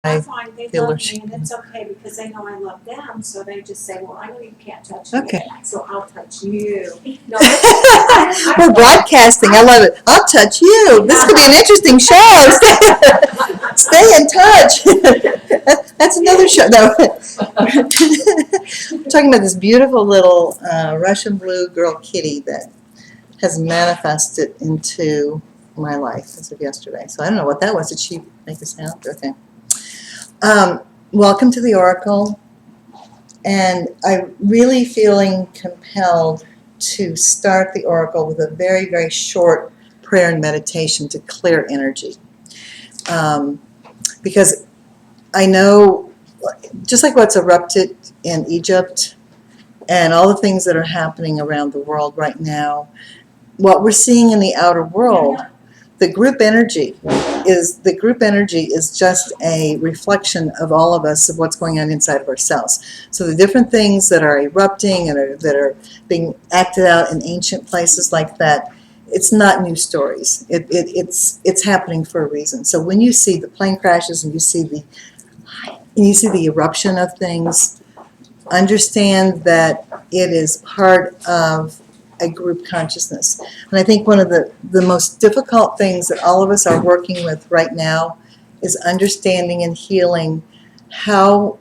I find they love me, and it's okay because they know I love them. So they just say, "Well, I know you can't touch me, so I'll touch you." No, we're broadcasting. I love it. I'll touch you. This could be an interesting show. Stay in touch. That's another show. No. We're talking about this beautiful little Russian blue girl kitty that has manifested into my life as of yesterday. So I don't know what that was. Did she make a sound? Okay. Welcome to the Oracle. And I'm really feeling compelled to start the Oracle with a very, very short prayer and meditation to clear energy. Because I know, just like what's erupted in Egypt and all the things that are happening around the world right now, what we're seeing in the outer world, the group energy is just a reflection of all of us, of what's going on inside of ourselves. So the different things that are erupting and that are being acted out in ancient places like that, it's not new stories. It's happening for a reason. So when you see the plane crashes and you see the eruption of things, understand that it is part of a group consciousness. And I think one of the most difficult things that all of us are working with right now is understanding and healing how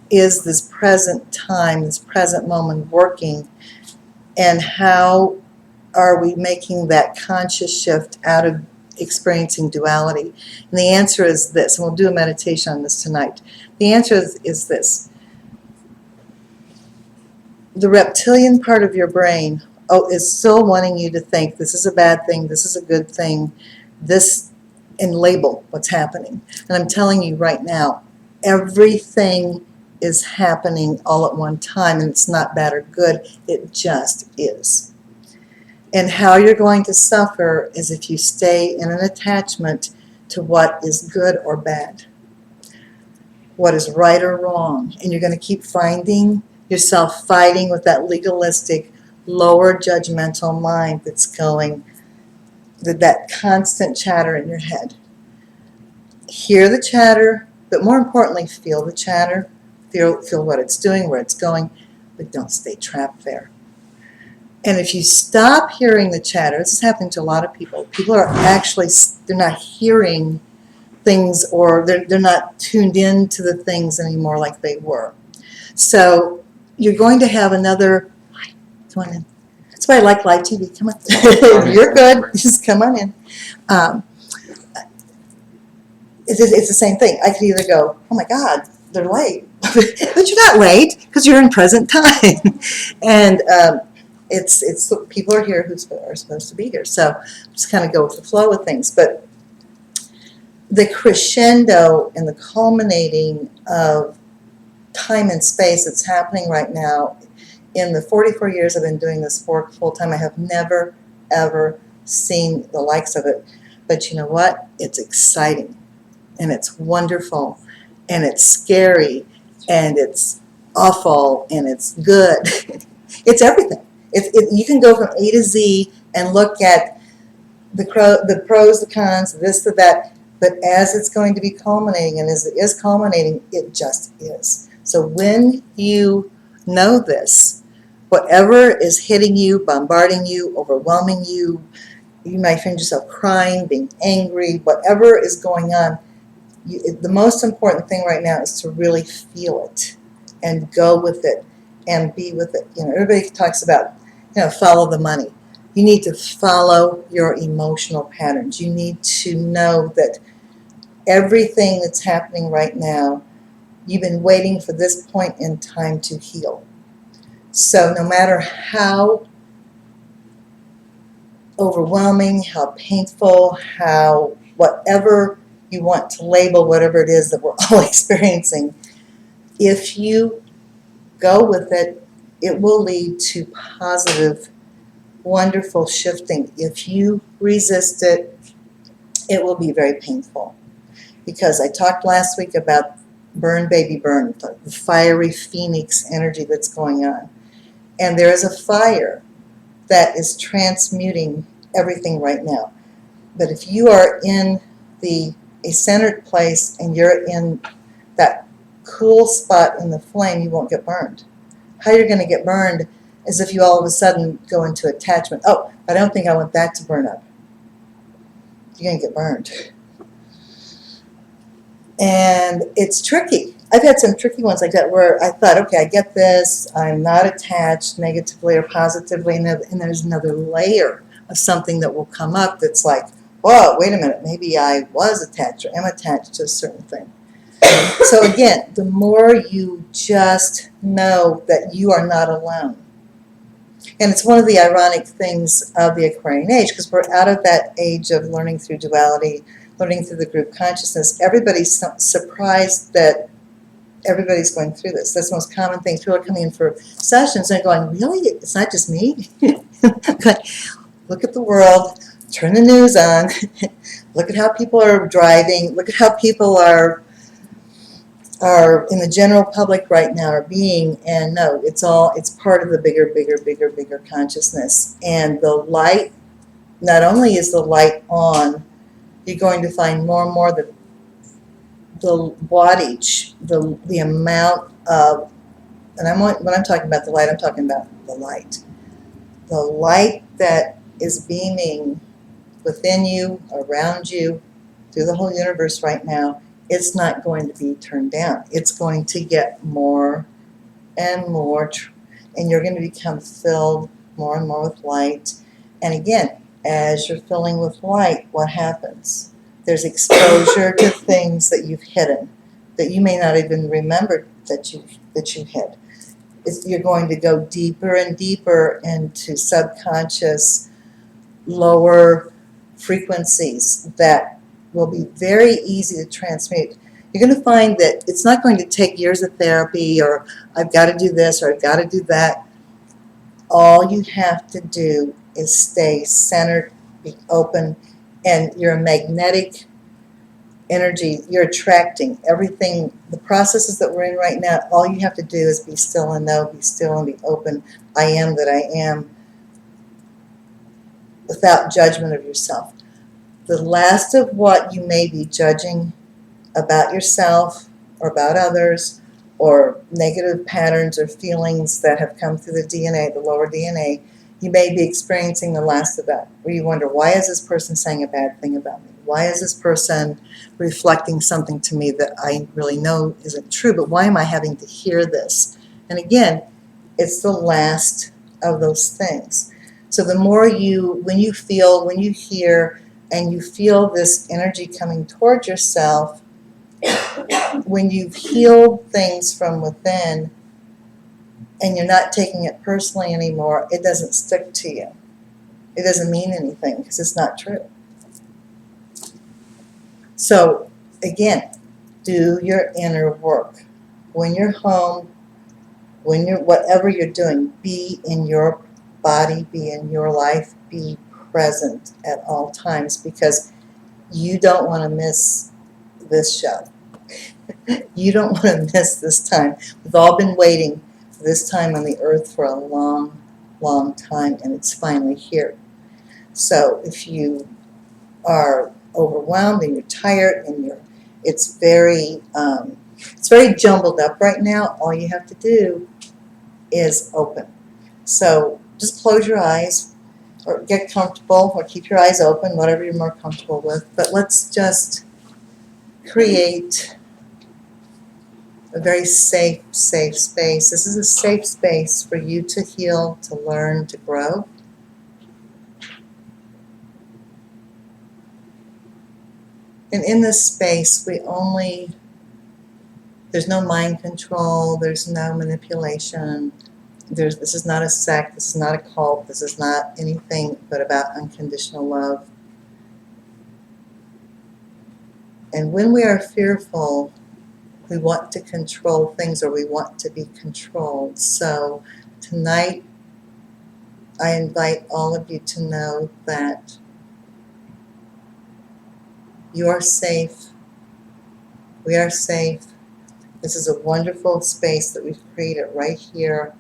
is this present time, this present moment working, and how are we making that conscious shift out of experiencing duality. And the answer is this, and we'll do a meditation on this tonight. The answer is this. The reptilian part of your brain is still wanting you to think this is a bad thing, this is a good thing, and label what's happening. And I'm telling you right now, everything is happening all at one time, and it's not bad or good, it just is. And how you're going to suffer is if you stay in an attachment to what is good or bad, what is right or wrong, and you're going to keep finding yourself fighting with that legalistic, lower judgmental mind that's going, that constant chatter in your head. Hear the chatter, but more importantly, feel the chatter, feel what it's doing, where it's going, but don't stay trapped there. And if you stop hearing the chatter, this is happening to a lot of people. People are actually, they're not hearing things, or they're not tuned in to the things anymore like they were. So you're going to have another, come on in. That's why I like live TV. Come on. You're good. Just come on in. It's the same thing. I could either go, oh my God, they're late. But you're not late because you're in present time. And it's people are here who are supposed to be here. So just kind of go with the flow of things. But the crescendo and the culminating of time and space that's happening right now, in the 44 years I've been doing this work full time, I have never, ever seen the likes of it. But you know what? It's exciting, and it's wonderful, and it's scary, and it's awful, and it's good. It's everything. You can go from A to Z and look at the pros, the cons, this, the that, but as it's going to be culminating, and as it is culminating, it just is. So when you know this, whatever is hitting you, bombarding you, overwhelming you, you might find yourself crying, being angry, whatever is going on, the most important thing right now is to really feel it and go with it and be with it. You know, everybody talks about, follow the money. You need to follow your emotional patterns. You need to know that everything that's happening right now, you've been waiting for this point in time to heal. So no matter how overwhelming, how painful, how whatever you want to label whatever it is that we're all experiencing, if you go with it, it will lead to positive, wonderful shifting. If you resist it, it will be very painful. Because I talked last week about burn, baby, burn, the fiery phoenix energy that's going on. And there is a fire that is transmuting everything right now. But if you are in the a centered place and you're in that cool spot in the flame, you won't get burned. How you're going to get burned is if you all of a sudden go into attachment. Oh, but I don't think I want that to burn up. You're going to get burned. And it's tricky. I've had some tricky ones like that where I thought, okay, I get this. I'm not attached negatively or positively. And there's another layer of something that will come up that's like, whoa, wait a minute. Maybe I was attached or am attached to a certain thing. So again, the more you just know that you are not alone. And it's one of the ironic things of the Aquarian age, because we're out of that age of learning through duality, learning through the group consciousness. Everybody's surprised that everybody's going through this. That's the most common thing. People are coming in for sessions and going, really? It's not just me? Look at the world. Turn the news on. Look at how people are driving. Look at how people are in the general public right now are being, and no, it's part of the bigger consciousness. And the light, not only is the light on, you're going to find more and more the wattage, the amount of, and when I'm talking about the light, I'm talking about the light. The light that is beaming within you, around you, through the whole universe right now, it's not going to be turned down. It's going to get more and more, and you're going to become filled more and more with light. And again, as you're filling with light, what happens? There's exposure to things that you've hidden, that you may not even remember that you hid. You're going to go deeper and deeper into subconscious, lower frequencies that will be very easy to transmute. You're going to find that it's not going to take years of therapy or I've got to do this or I've got to do that. All you have to do is stay centered, be open, and you're a magnetic energy. You're attracting everything. The processes that we're in right now, all you have to do is be still and know, be still and be open. I am that I am, without judgment of yourself. The last of what you may be judging about yourself or about others, or negative patterns or feelings that have come through the DNA, the lower DNA, you may be experiencing the last of that, where you wonder, why is this person saying a bad thing about me? Why is this person reflecting something to me that I really know isn't true, but why am I having to hear this? And again, it's the last of those things. So the more when you hear, and you feel this energy coming towards yourself, when you've healed things from within and you're not taking it personally anymore, it doesn't stick to you. It doesn't mean anything because it's not true. So again, do your inner work. When you're home, whatever you're doing, be in your body, be in your life, be present at all times, because you don't want to miss this show. You don't want to miss this time. We've all been waiting for this time on the earth for a long, long time, and it's finally here. So if you are overwhelmed and you're tired and it's very jumbled up right now, all you have to do is open. So just close your eyes or get comfortable or keep your eyes open, whatever you're more comfortable with. But let's just create a very safe space. This is a safe space for you to heal, to learn, to grow. And in this space, there's no mind control, there's no manipulation. This is not a sect, this is not a cult, this is not anything but about unconditional love. And when we are fearful, we want to control things, or we want to be controlled. So tonight, I invite all of you to know that you are safe. We are safe. This is a wonderful space that we've created right here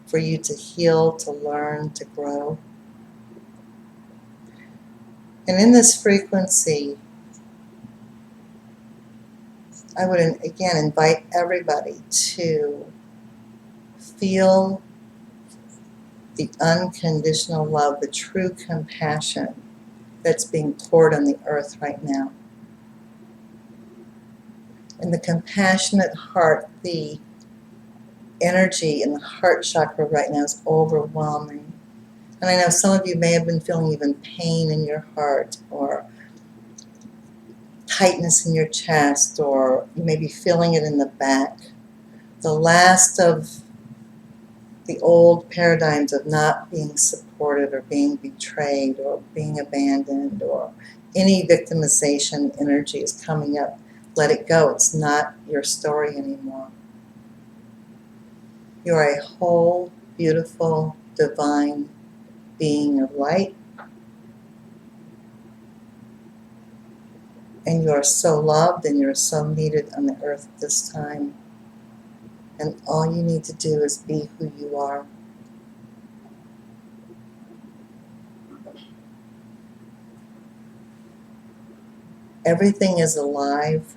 for you to heal, to learn, to grow. And in this frequency, I would again invite everybody to feel the unconditional love, the true compassion that's being poured on the earth right now. And the compassionate heart, the energy in the heart chakra right now is overwhelming. And I know some of you may have been feeling even pain in your heart, or tightness in your chest, or you may be feeling it in the back. The last of the old paradigms of not being supported or being betrayed or being abandoned or any victimization energy is coming up. Let it go. It's not your story anymore. You are a whole, beautiful, divine being of light, and you are so loved and you're so needed on the earth at this time. And all you need to do is be who you are. Everything is alive.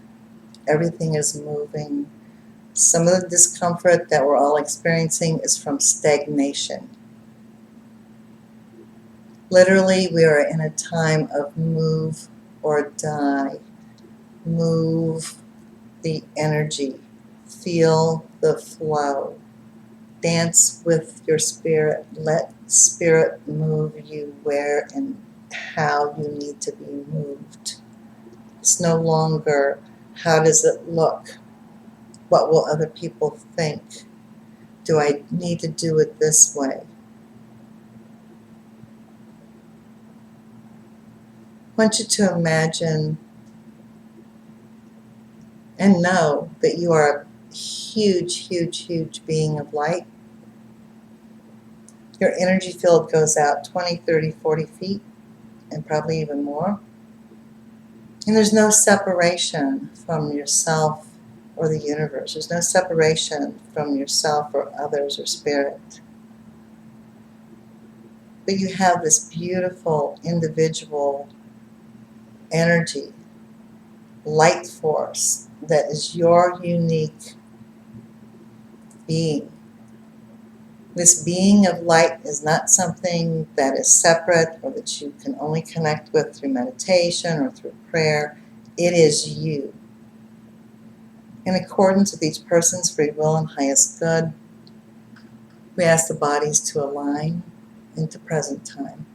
Everything is moving. Some of the discomfort that we're all experiencing is from stagnation. Literally, we are in a time of move or die. Move the energy. Feel the flow. Dance with your spirit. Let spirit move you where and how you need to be moved. It's no longer, how does it look? What will other people think? Do I need to do it this way? I want you to imagine and know that you are a huge, huge, huge being of light. Your energy field goes out 20, 30, 40 feet, and probably even more. And there's no separation from yourself or the universe. There's no separation from yourself or others or spirit. But you have this beautiful individual energy, light force that is your unique being. This being of light is not something that is separate or that you can only connect with through meditation or through prayer. It is you. In accordance with each person's free will and highest good, we ask the bodies to align into present time.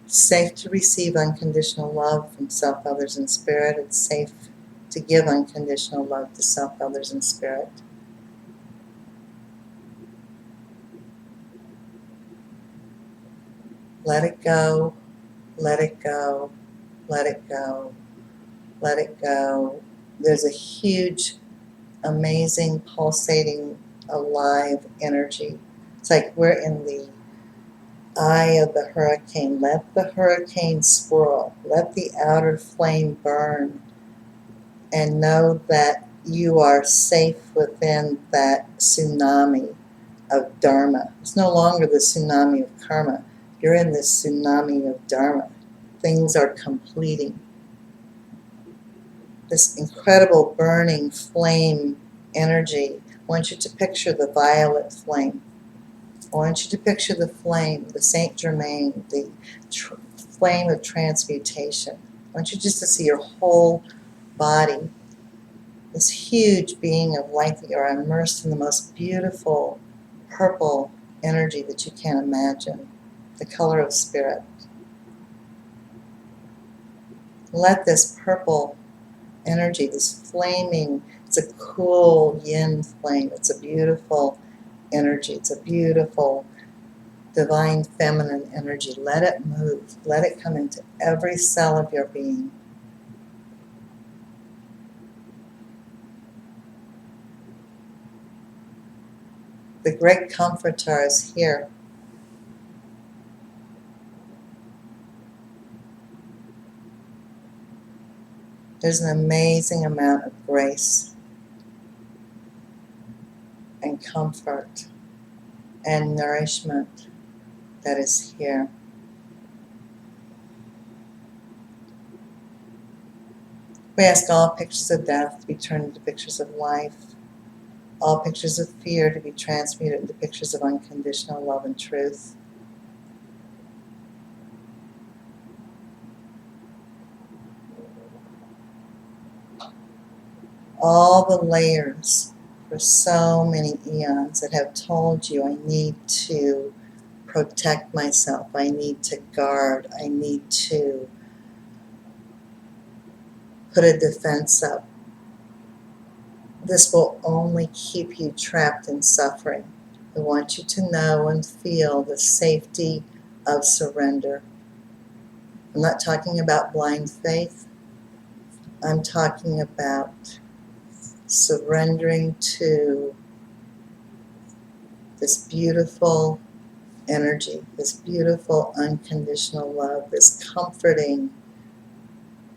It's safe to receive unconditional love from self, others, and spirit. It's safe to give unconditional love to self, others, and spirit. Let it go, let it go, let it go, let it go. There's a huge, amazing, pulsating, alive energy. It's like we're in the eye of the hurricane. Let the hurricane swirl. Let the outer flame burn. And know that you are safe within that tsunami of dharma. It's no longer the tsunami of karma. You're in this tsunami of dharma. Things are completing. This incredible burning flame energy. I want you to picture the violet flame. I want you to picture the flame, the Saint Germain, the flame of transmutation. I want you just to see your whole body, this huge being of light that you are immersed in the most beautiful purple energy that you can imagine, the color of spirit. Let this purple energy, this flaming, it's a cool yin flame, it's a beautiful energy, it's a beautiful divine feminine energy. Let it move, let it come into every cell of your being. The great comforter is here. There's an amazing amount of grace and comfort and nourishment that is here. We ask all pictures of death to be turned into pictures of life, all pictures of fear to be transmuted into pictures of unconditional love and truth. All the layers for so many eons that have told you, I need to protect myself, I need to guard, I need to put a defense up. This will only keep you trapped in suffering. I want you to know and feel the safety of surrender. I'm not talking about blind faith. I'm talking about surrendering to this beautiful energy, this beautiful unconditional love, this comforting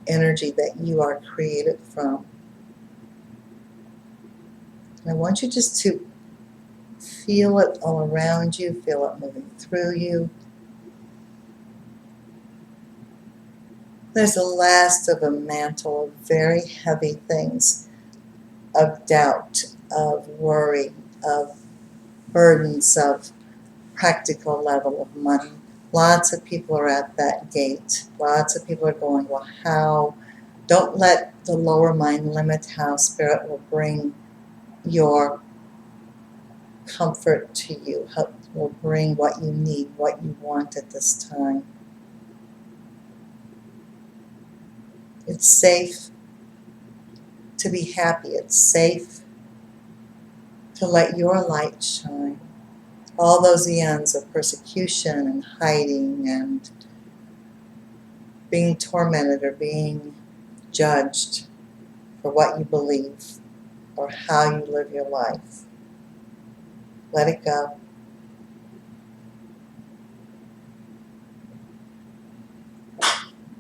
energy that you are created from. And I want you just to feel it all around you, feel it moving through you. There's a last of a mantle of very heavy things, of doubt, of worry, of burdens, of practical level of money. Lots of people are at that gate. Lots of people are going, well, how? Don't let the lower mind limit how Spirit will bring your comfort to you, how will bring what you need, what you want at this time. It's safe to be happy. It's safe to let your light shine. All those eons of persecution and hiding and being tormented or being judged for what you believe or how you live your life. Let it go.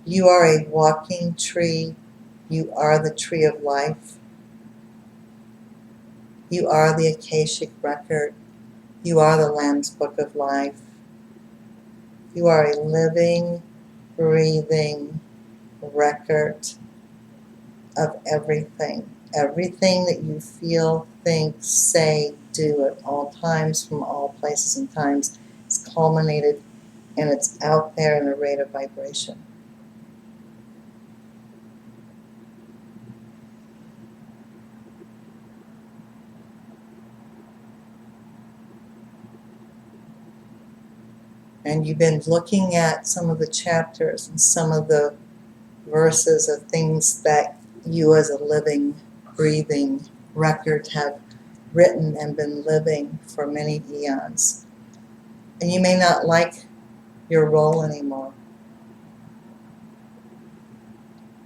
You are a walking tree. You are the tree of life. You are the Akashic record. You are the Lamb's Book of Life. You are a living, breathing record of everything. Everything that you feel, think, say, do at all times, from all places and times, is culminated and it's out there in a rate of vibration. And you've been looking at some of the chapters and some of the verses of things that you as a living, breathing record have written and been living for many eons. And you may not like your role anymore.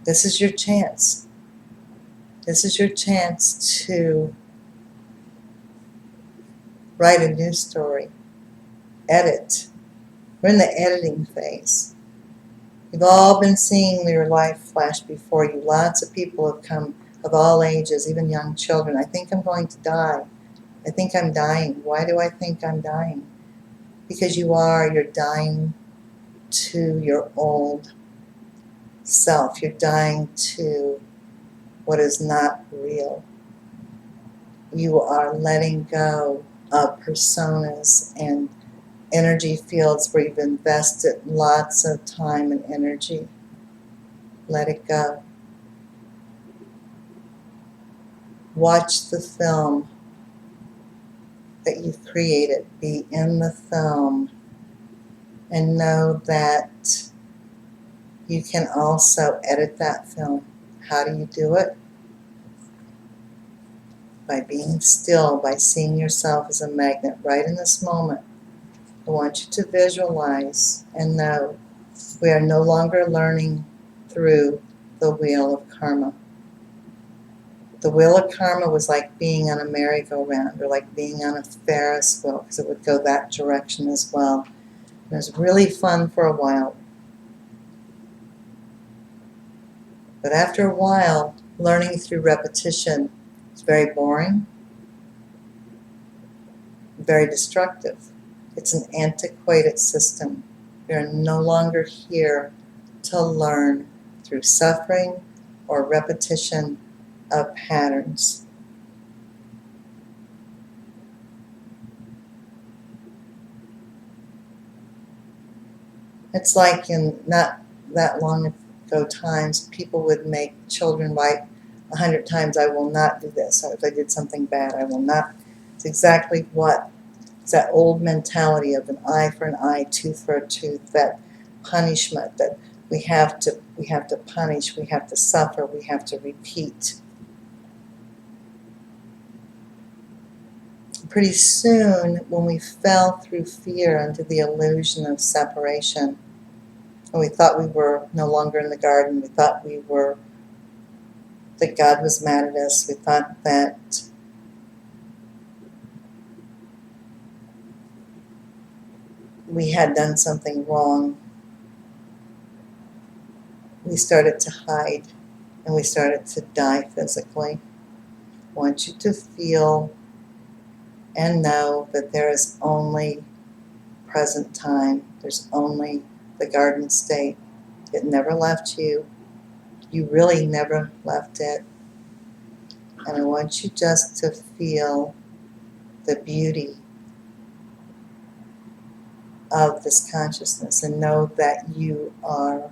This is your chance. This is your chance to write a new story, edit. We're in the editing phase. You've all been seeing your life flash before you. Lots of people have come of all ages, even young children. I think I'm going to die. I think I'm dying. Why do I think I'm dying? Because you're dying to your old self. You're dying to what is not real. You are letting go of personas and energy fields where you've invested lots of time and energy. Let it go. Watch the film that you've created. Be in the film and know that you can also edit that film. How do you do it? By being still, by seeing yourself as a magnet right in this moment. I want you to visualize and know we are no longer learning through the wheel of karma. The wheel of karma was like being on a merry-go-round or like being on a Ferris wheel because it would go that direction as well. It was really fun for a while. But after a while, learning through repetition is very boring, very destructive. It's an antiquated system. We are no longer here to learn through suffering, or repetition of patterns. It's like in not that long ago times, people would make children write 100 times, I will not do this. Or if I did something bad, I will not. It's exactly what, it's that old mentality of an eye for an eye, tooth for a tooth, that punishment that we have to punish, we have to suffer, we have to repeat. Pretty soon, when we fell through fear into the illusion of separation, and we thought we were no longer in the garden, we thought that God was mad at us, we thought that we had done something wrong, we started to hide and we started to die physically. I want you to feel and know that there is only present time. There's only the garden state. It never left you. You really never left it. And I want you just to feel the beauty of this consciousness and know that you are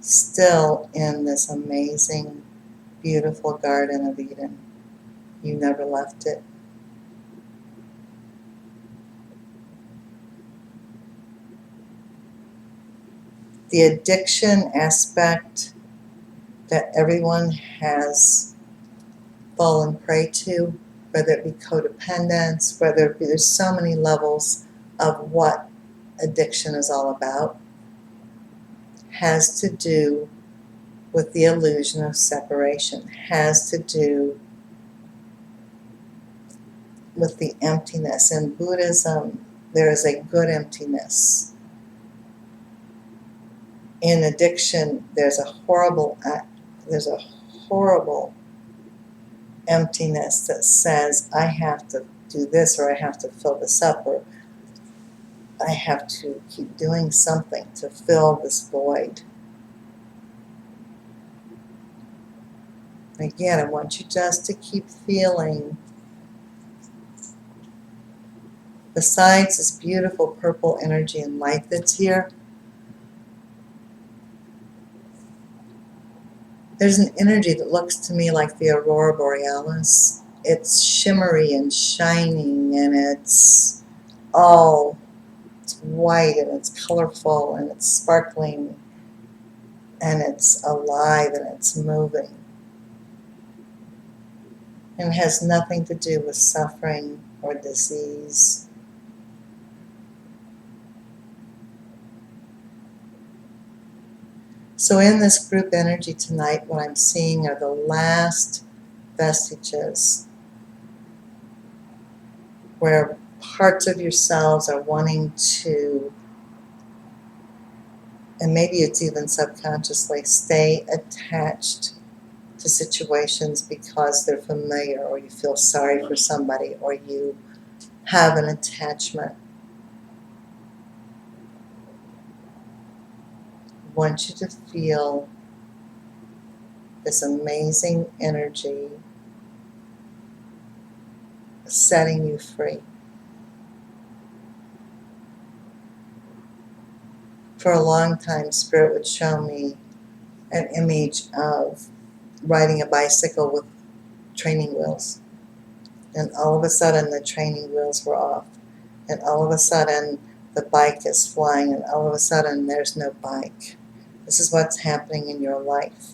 still in this amazing, beautiful Garden of Eden. You never left it. The addiction aspect that everyone has fallen prey to, whether it be codependence, whether it be, there's so many levels of what addiction is all about, has to do with the illusion of separation, has to do with the emptiness. In Buddhism, there is a good emptiness. In addiction, there's a horrible emptiness that says, I have to do this, or I have to fill this up, or I have to keep doing something to fill this void. Again, I want you just to keep feeling, besides this beautiful purple energy and light that's here, there's an energy that looks to me like the aurora borealis. It's shimmery and shining, and it's white, and it's colorful, and it's sparkling, and it's alive, and it's moving. And it has nothing to do with suffering or disease. So in this group energy tonight, what I'm seeing are the last vestiges where parts of yourselves are wanting to, and maybe it's even subconsciously, stay attached to situations because they're familiar, or you feel sorry for somebody, or you have an attachment. I want you to feel this amazing energy setting you free. For a long time, Spirit would show me an image of riding a bicycle with training wheels. And all of a sudden, the training wheels were off. And all of a sudden, the bike is flying. And all of a sudden, there's no bike. This is what's happening in your life.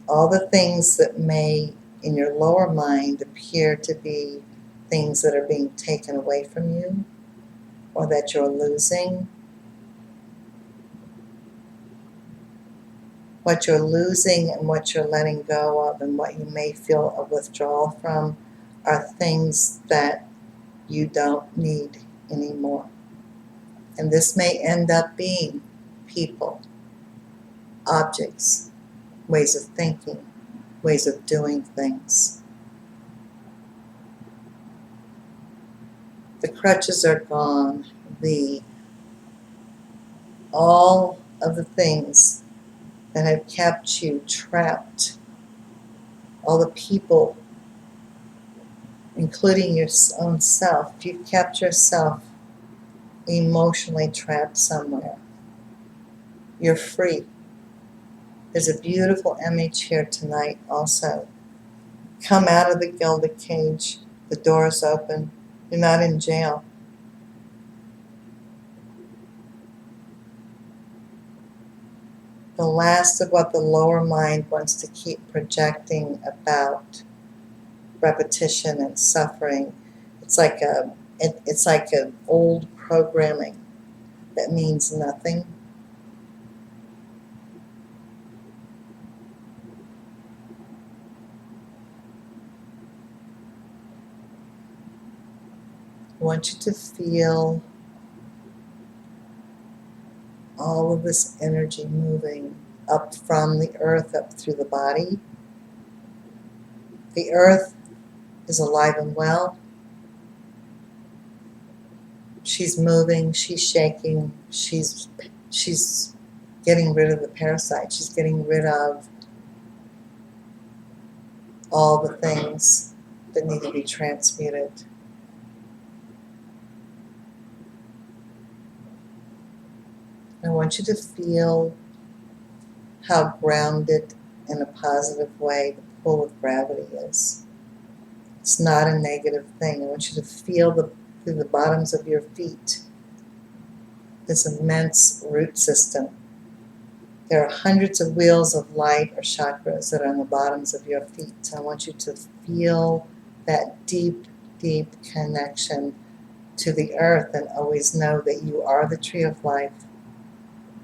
All the things that may, in your lower mind, appear to be things that are being taken away from you, or that you're losing, what you're losing and what you're letting go of and what you may feel a withdrawal from are things that you don't need anymore. And this may end up being people, objects, ways of thinking, ways of doing things. The crutches are gone. All of the things that have kept you trapped, all the people, including your own self, if you've kept yourself emotionally trapped somewhere, you're free. There's a beautiful image here tonight also. Come out of the gilded cage. The door is open. You're not in jail. The last of what the lower mind wants to keep projecting about repetition and suffering. It's like an old programming that means nothing. I want you to feel all of this energy moving up from the earth, up through the body. The earth is alive and well. She's moving, she's shaking, she's getting rid of the parasite. She's getting rid of all the things that need to be transmuted. I want you to feel how grounded in a positive way the pull of gravity is. It's not a negative thing. I want you to feel through the bottoms of your feet this immense root system. There are hundreds of wheels of light or chakras that are on the bottoms of your feet. I want you to feel that deep, deep connection to the earth and always know that you are the tree of life.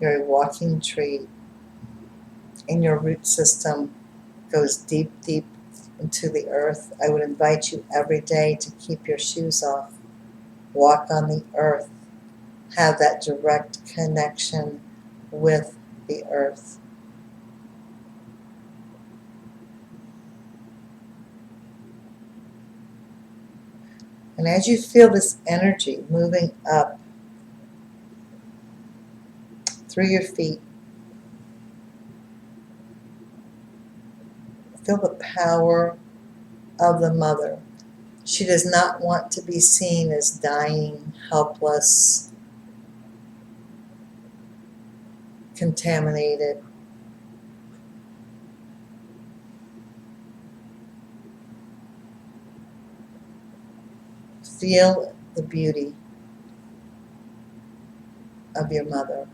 You're a walking tree, and your root system goes deep, deep into the earth. I would invite you every day to keep your shoes off, walk on the earth, have that direct connection with the earth. And as you feel this energy moving up through your feet, feel the power of the mother. She does not want to be seen as dying, helpless, contaminated. Feel the beauty of your mother.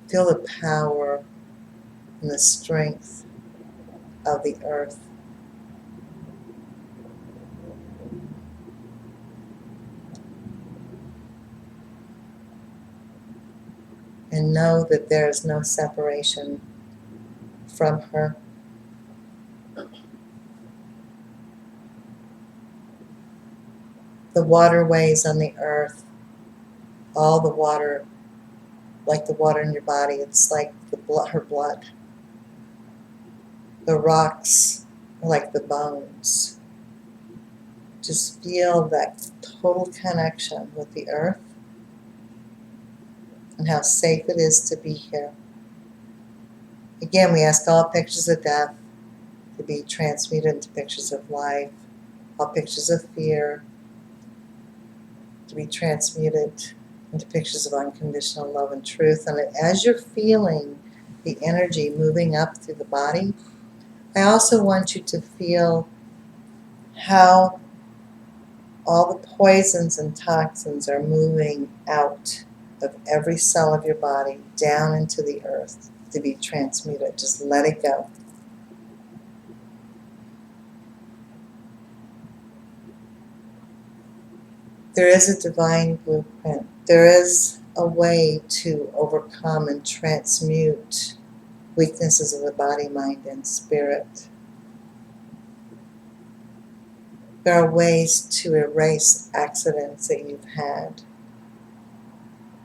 Feel the power and the strength of the earth. And know that there is no separation from her. The waterways on the earth, all the water, like the water in your body, it's like her blood. The rocks are like the bones. Just feel that total connection with the earth and how safe it is to be here. Again, we ask all pictures of death to be transmuted into pictures of life, all pictures of fear to be transmuted into pictures of unconditional love and truth. And as you're feeling the energy moving up through the body, I also want you to feel how all the poisons and toxins are moving out of every cell of your body down into the earth to be transmuted. Just let it go. There is a divine blueprint. There is a way to overcome and transmute weaknesses of the body, mind, and spirit. There are ways to erase accidents that you've had,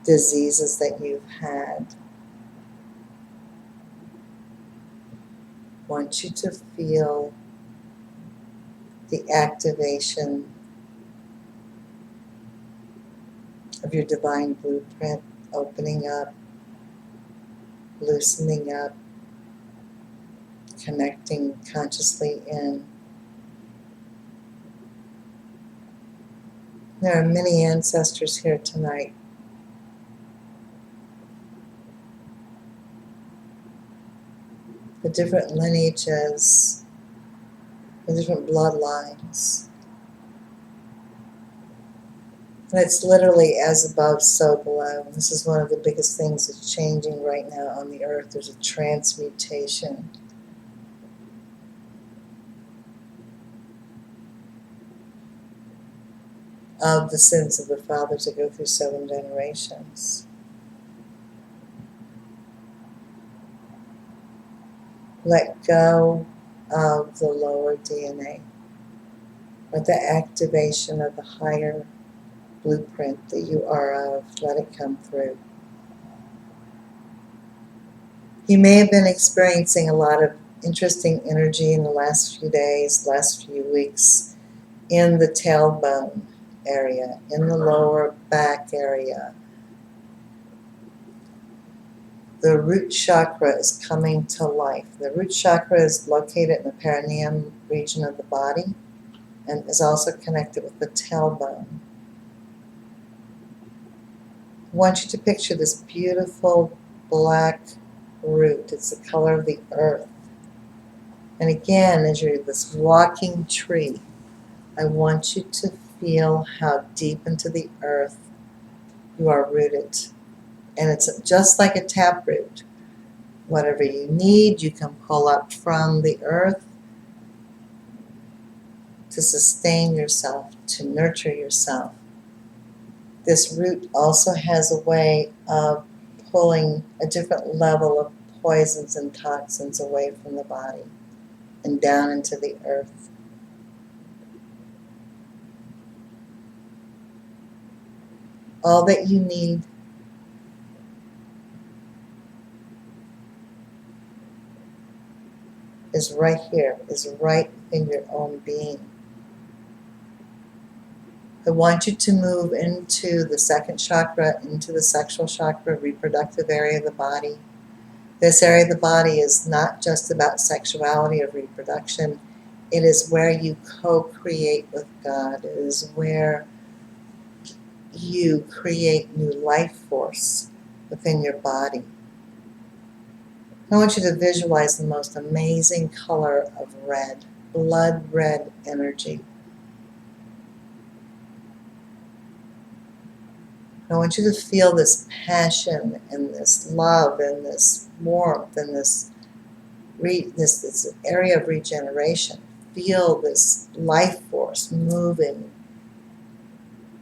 diseases that you've had. I want you to feel the activation of your divine blueprint opening up, loosening up, connecting consciously in. There are many ancestors here tonight. The different lineages, the different bloodlines. And it's literally as above, so below. This is one of the biggest things that's changing right now on the earth. There's a transmutation. Of the sins of the fathers that go through 7 generations. Let go of the lower DNA. Let the activation of the higher blueprint that you are of, let it come through. You may have been experiencing a lot of interesting energy in the last few days, last few weeks, in the tailbone area, in the lower back area. The root chakra is coming to life. The root chakra is located in the perineum region of the body and is also connected with the tailbone. I want you to picture this beautiful black root. It's the color of the earth. And again, as you're this walking tree, I want you to feel how deep into the earth you are rooted. And it's just like a taproot. Whatever you need, you can pull up from the earth to sustain yourself, to nurture yourself. This root also has a way of pulling a different level of poisons and toxins away from the body and down into the earth. All that you need is right here, is right in your own being. I want you to move into the second chakra, into the sexual chakra, reproductive area of the body. This area of the body is not just about sexuality or reproduction. It is where you co-create with God. It is where you create new life force within your body. I want you to visualize the most amazing color of red, blood red energy. I want you to feel this passion and this love and this warmth and this area of regeneration. Feel this life force moving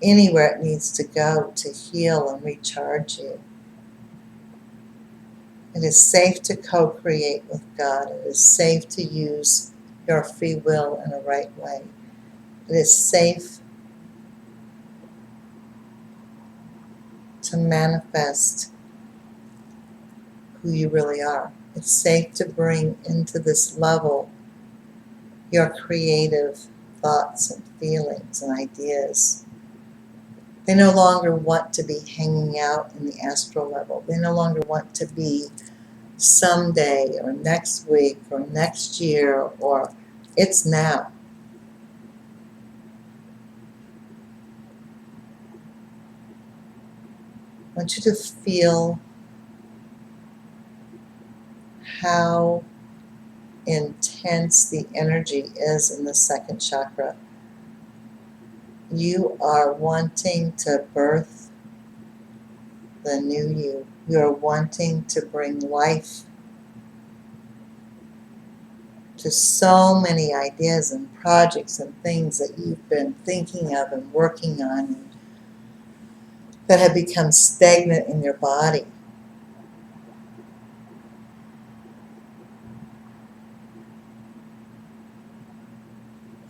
anywhere it needs to go to heal and recharge you. It is safe to co-create with God. It is safe to use your free will in a right way. It is safe to manifest who you really are. It's safe to bring into this level your creative thoughts and feelings and ideas. They no longer want to be hanging out in the astral level. They no longer want to be someday or next week or next year, or it's now. I want you to feel how intense the energy is in the second chakra. You are wanting to birth the new you. You are wanting to bring life to so many ideas and projects and things that you've been thinking of and working on that have become stagnant in your body.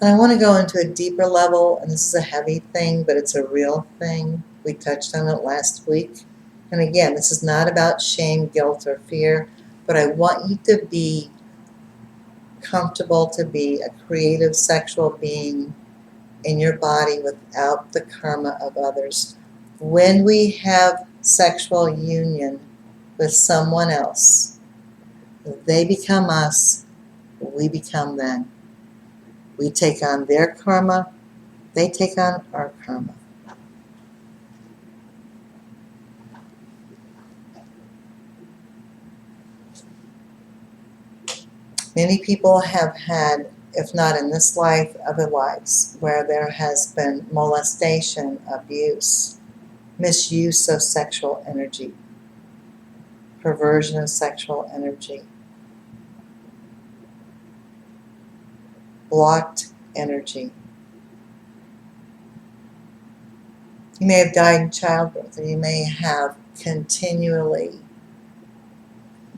And I want to go into a deeper level, and this is a heavy thing, but it's a real thing. We touched on it last week. And again, this is not about shame, guilt, or fear, but I want you to be comfortable to be a creative sexual being in your body without the karma of others. When we have sexual union with someone else. They become us, we become them. We take on their karma, they take on our karma. Many people have had, if not in this life, other lives, where there has been molestation, abuse, misuse of sexual energy, perversion of sexual energy, blocked energy. You may have died in childbirth, or you may have continually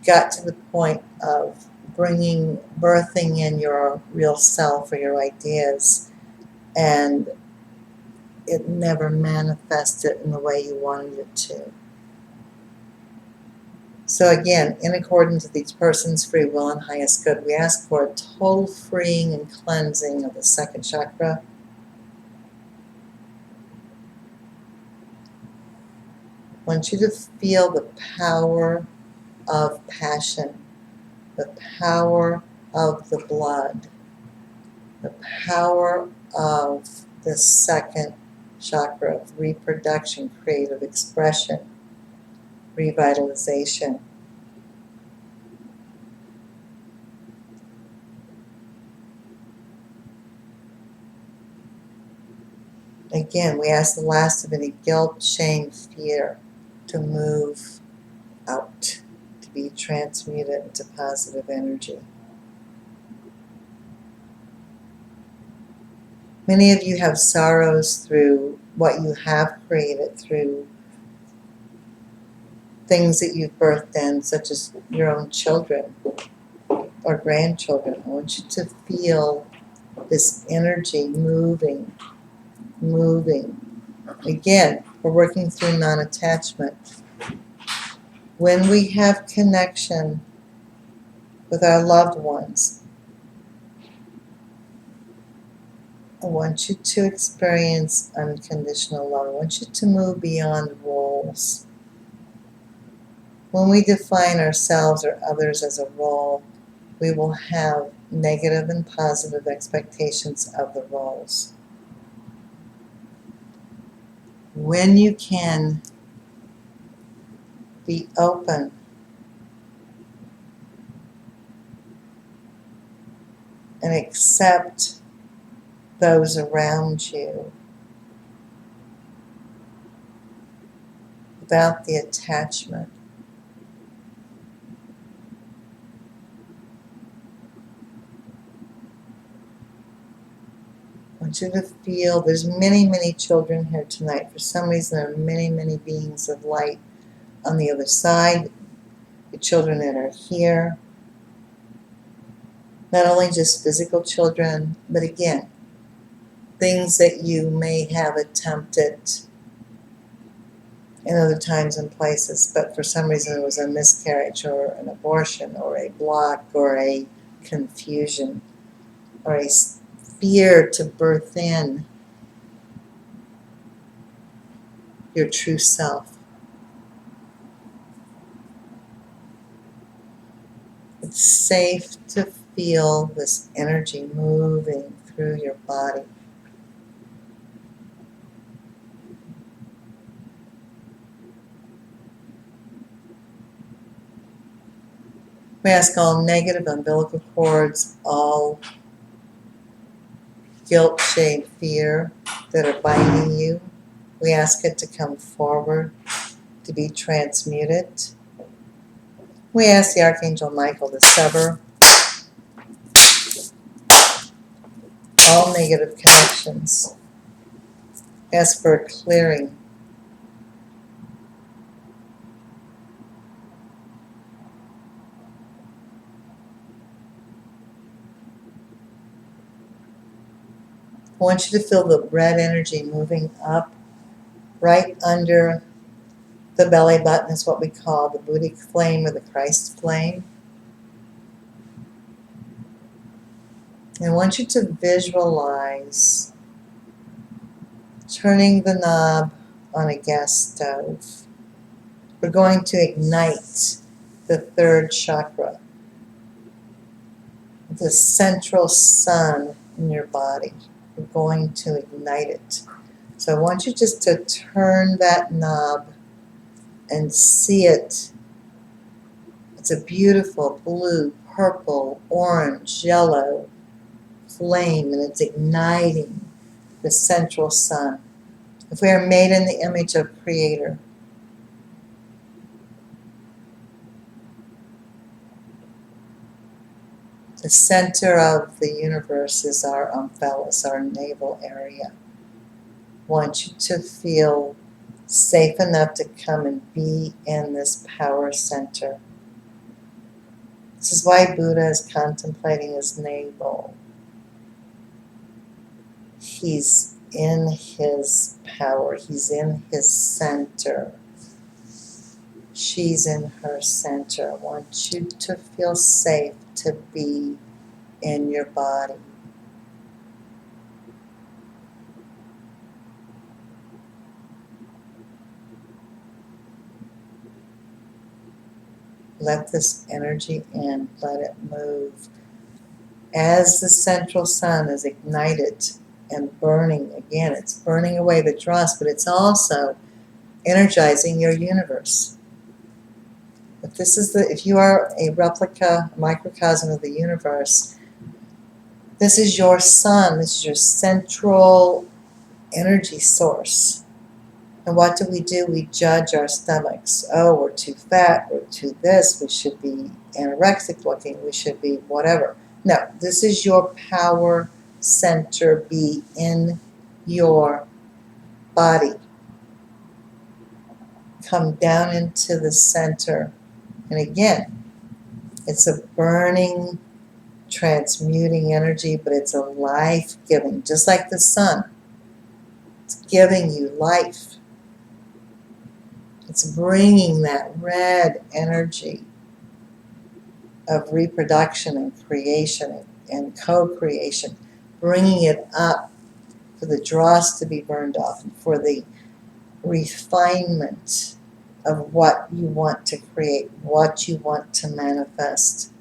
got to the point of birthing in your real self or your ideas, and it never manifested in the way you wanted it to. So again, in accordance with each person's free will and highest good, we ask for a total freeing and cleansing of the second chakra. I want you to feel the power of passion, the power of the blood, the power of the second chakra of reproduction, creative expression, revitalization. Again, we ask the last of any guilt, shame, fear to move out, to be transmuted into positive energy. Many of you have sorrows through what you have created, through things that you've birthed in, such as your own children or grandchildren. I want you to feel this energy moving. Again, we're working through non-attachment. When we have connection with our loved ones, I want you to experience unconditional love. I want you to move beyond roles. When we define ourselves or others as a role, we will have negative and positive expectations of the roles. When you can be open and accept those around you without the attachment, I want you to feel there's many children here tonight. For some reason, there are many beings of light on the other side. The children that are here, not only just physical children, but again, things that you may have attempted in other times and places, but for some reason it was a miscarriage or an abortion or a block or a confusion or a fear to birth in your true self. It's safe to feel this energy moving through your body. We ask all negative umbilical cords, all guilt, shame, fear that are binding you. We ask it to come forward, to be transmuted. We ask the Archangel Michael to sever all negative connections. Ask for a clearing. I want you to feel the red energy moving up right under the belly button, is what we call the Buddha flame or the Christ flame. And I want you to visualize turning the knob on a gas stove. We're going to ignite the third chakra, the central sun in your body. We're going to ignite it. So I want you just to turn that knob and see it. It's a beautiful blue, purple, orange, yellow flame, and it's igniting the central sun. If we are made in the image of Creator, the center of the universe is our umphalis, our navel area. I want you to feel safe enough to come and be in this power center. This is why Buddha is contemplating his navel. He's in his power. He's in his center. She's in her center. I want you to feel safe to be in your body. Let this energy in. Let it move. As the central sun is ignited and burning, again, it's burning away the dross, but it's also energizing your universe. If you are a replica, a microcosm of the universe, this is your sun. This is your central energy source. And what do? We judge our stomachs. Oh, we're too fat, we're too this, we should be anorexic looking, we should be whatever. No, this is your power center. Be in your body. Come down into the center. And again, it's a burning, transmuting energy, but it's a life-giving, just like the sun. It's giving you life. It's bringing that red energy of reproduction and creation and co-creation, bringing it up for the dross to be burned off, and for the refinement of what you want to create, what you want to manifest.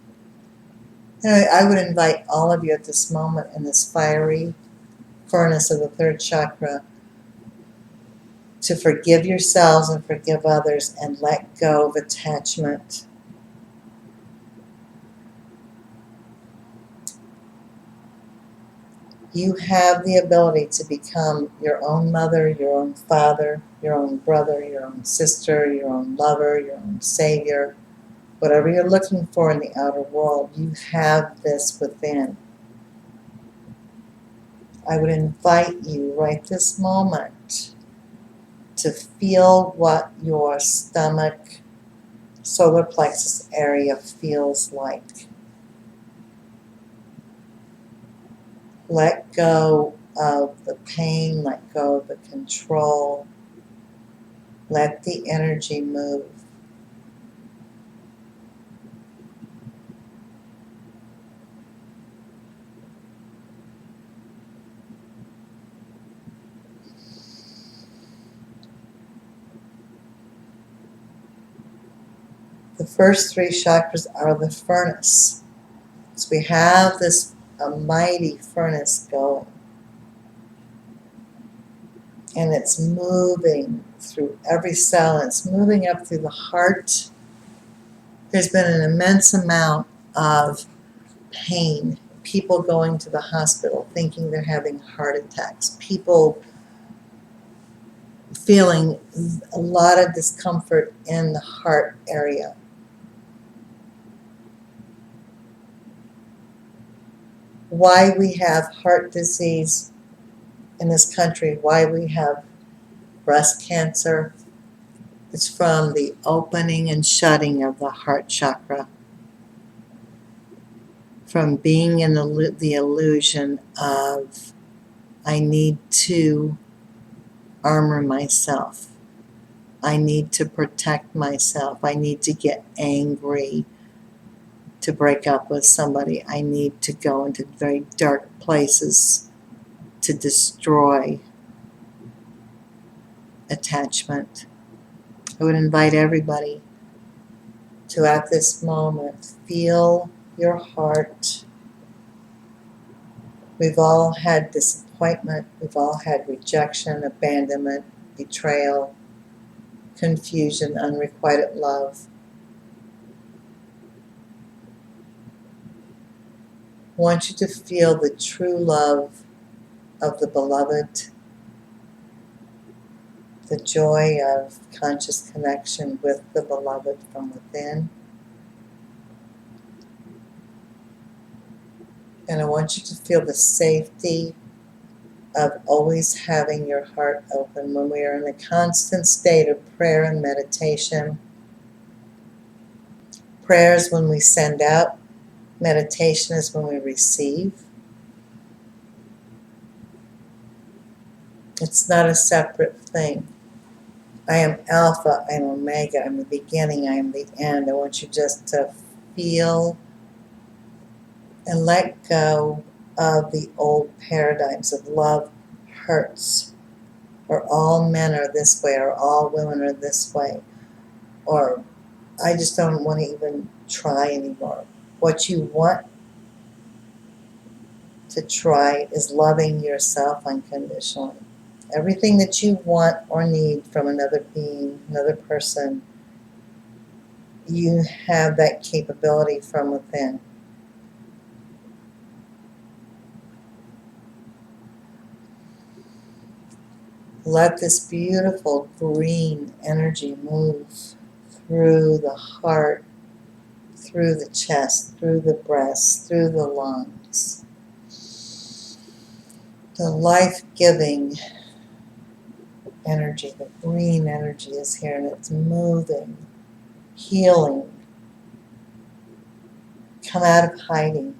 Anyway, I would invite all of you at this moment in this fiery furnace of the third chakra to forgive yourselves and forgive others and let go of attachment. You have the ability to become your own mother, your own father, your own brother, your own sister, your own lover, your own savior. Whatever you're looking for in the outer world, you have this within. I would invite you right this moment to feel what your stomach, solar plexus area feels like. Let go of the pain, let go of the control. Let the energy move. The first three chakras are the furnace. So we have this mighty furnace going. And it's moving through every cell, and it's moving up through the heart. There's been an immense amount of pain. People going to the hospital thinking they're having heart attacks. People feeling a lot of discomfort in the heart area. Why we have heart disease in this country, why we have breast cancer, it's from the opening and shutting of the heart chakra. From being in the illusion of, I need to armor myself. I need to protect myself. I need to get angry to break up with somebody. I need to go into very dark places to destroy attachment. I would invite everybody to, at this moment, feel your heart. We've all had disappointment. We've all had rejection, abandonment, betrayal, confusion, unrequited love. I want you to feel the true love of the beloved, the joy of conscious connection with the beloved from within. And I want you to feel the safety of always having your heart open. When we are in a constant state of prayer and meditation, prayer is when we send out, meditation is when we receive. It's not a separate thing. I am Alpha, I am Omega, I'm the beginning, I am the end. I want you just to feel and let go of the old paradigms of love hurts, or all men are this way, or all women are this way, or I just don't want to even try anymore. What you want to try is loving yourself unconditionally. Everything that you want or need from another being, another person, you have that capability from within. Let this beautiful green energy move through the heart, through the chest, through the breast, through the lungs. The life-giving energy, the green energy is here, and it's moving, healing. Come out of hiding.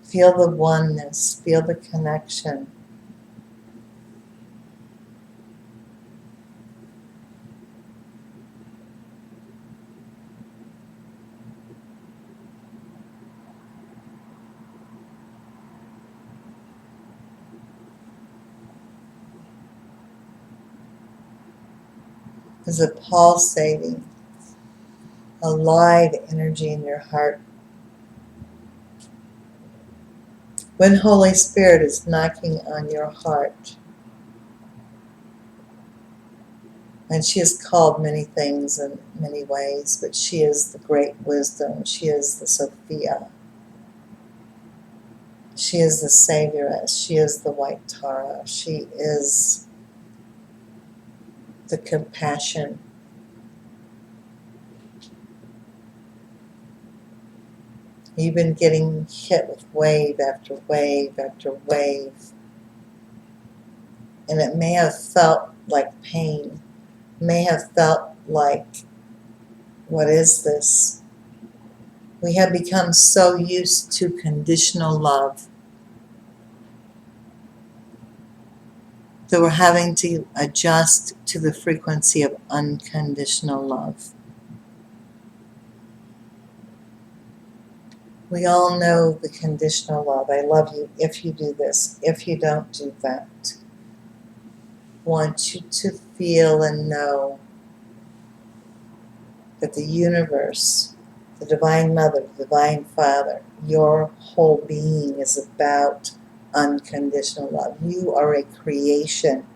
Feel the oneness, feel the connection. There's a pulsating, alive energy in your heart. When Holy Spirit is knocking on your heart, and she is called many things in many ways, but she is the great wisdom. She is the Sophia. She is the Savioress. She is the White Tara. She is the compassion. You've been getting hit with wave after wave after wave, and it may have felt like pain, may have felt like, what is this? We have become so used to conditional love that we're having to adjust to the frequency of unconditional love. We all know the conditional love. I love you if you do this, if you don't do that. I want you to feel and know that the universe, the Divine Mother, the Divine Father, your whole being is about unconditional love. You are a creation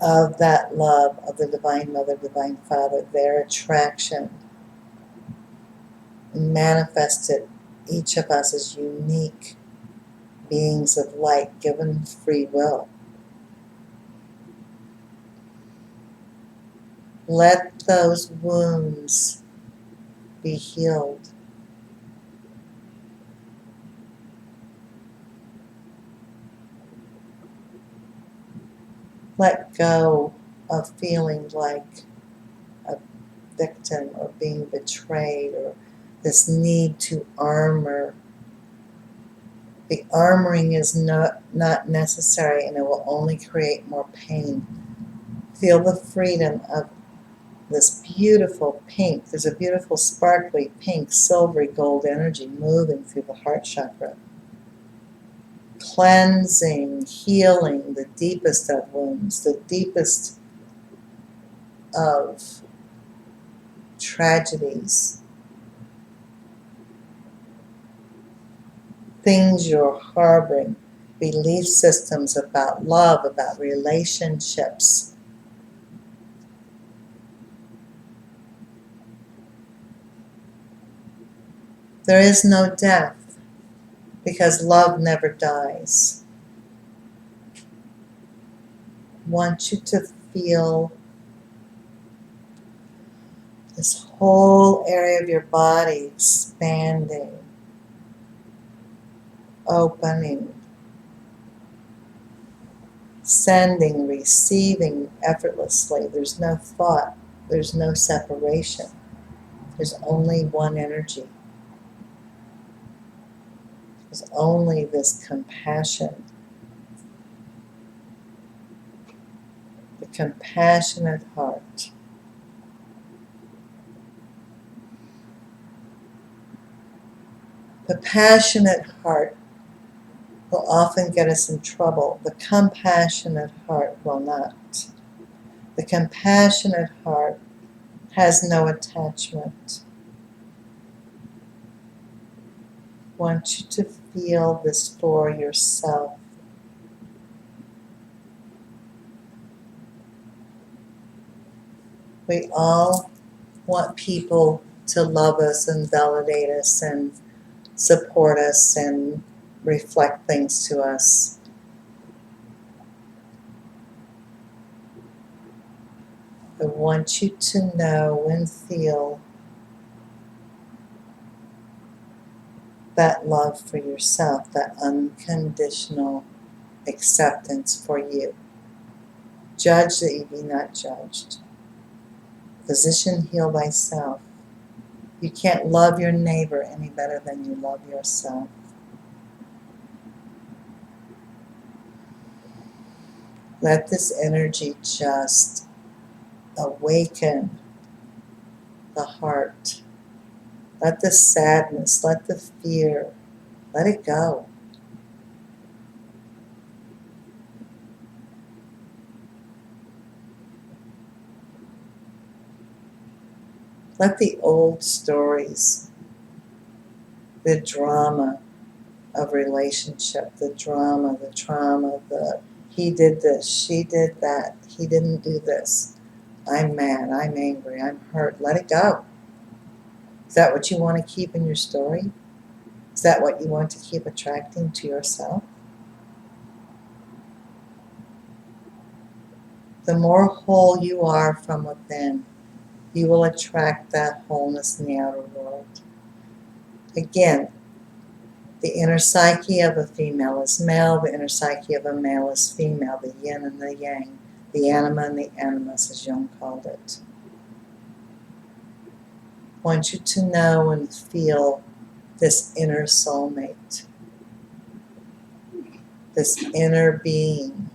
of that love of the Divine Mother, Divine Father, their attraction manifested. Each of us is unique beings of light given free will. Let those wounds be healed. Let go of feeling like a victim or being betrayed, or this need to armor. The armoring is not necessary, and it will only create more pain. Feel the freedom of this beautiful pink. There's a beautiful sparkly pink, silvery gold energy moving through the heart chakra. Cleansing, healing the deepest of wounds, the deepest of tragedies, things you're harboring, belief systems about love, about relationships. There is no death because love never dies. I want you to feel this whole area of your body expanding, opening, sending, receiving effortlessly. There's no thought, there's no separation. There's only one energy. There's only this compassion. The compassionate heart. The passionate heart will often get us in trouble. The compassionate heart will not. The compassionate heart has no attachment. I want you to feel this for yourself. We all want people to love us and validate us and support us and reflect things to us. I want you to know and feel that love for yourself, that unconditional acceptance for you. Judge that you be not judged. Physician, heal thyself. You can't love your neighbor any better than you love yourself. Let this energy just awaken the heart. Let the sadness, let the fear, let it go. Let the old stories, the drama of relationship, the drama, the trauma, the he did this, she did that, he didn't do this, I'm mad, I'm angry, I'm hurt, let it go. Is that what you want to keep in your story? Is that what you want to keep attracting to yourself? The more whole you are from within, you will attract that wholeness in the outer world. Again, the inner psyche of a female is male, the inner psyche of a male is female, the yin and the yang, the anima and the animus, as Jung called it. I want you to know and feel this inner soulmate, this inner being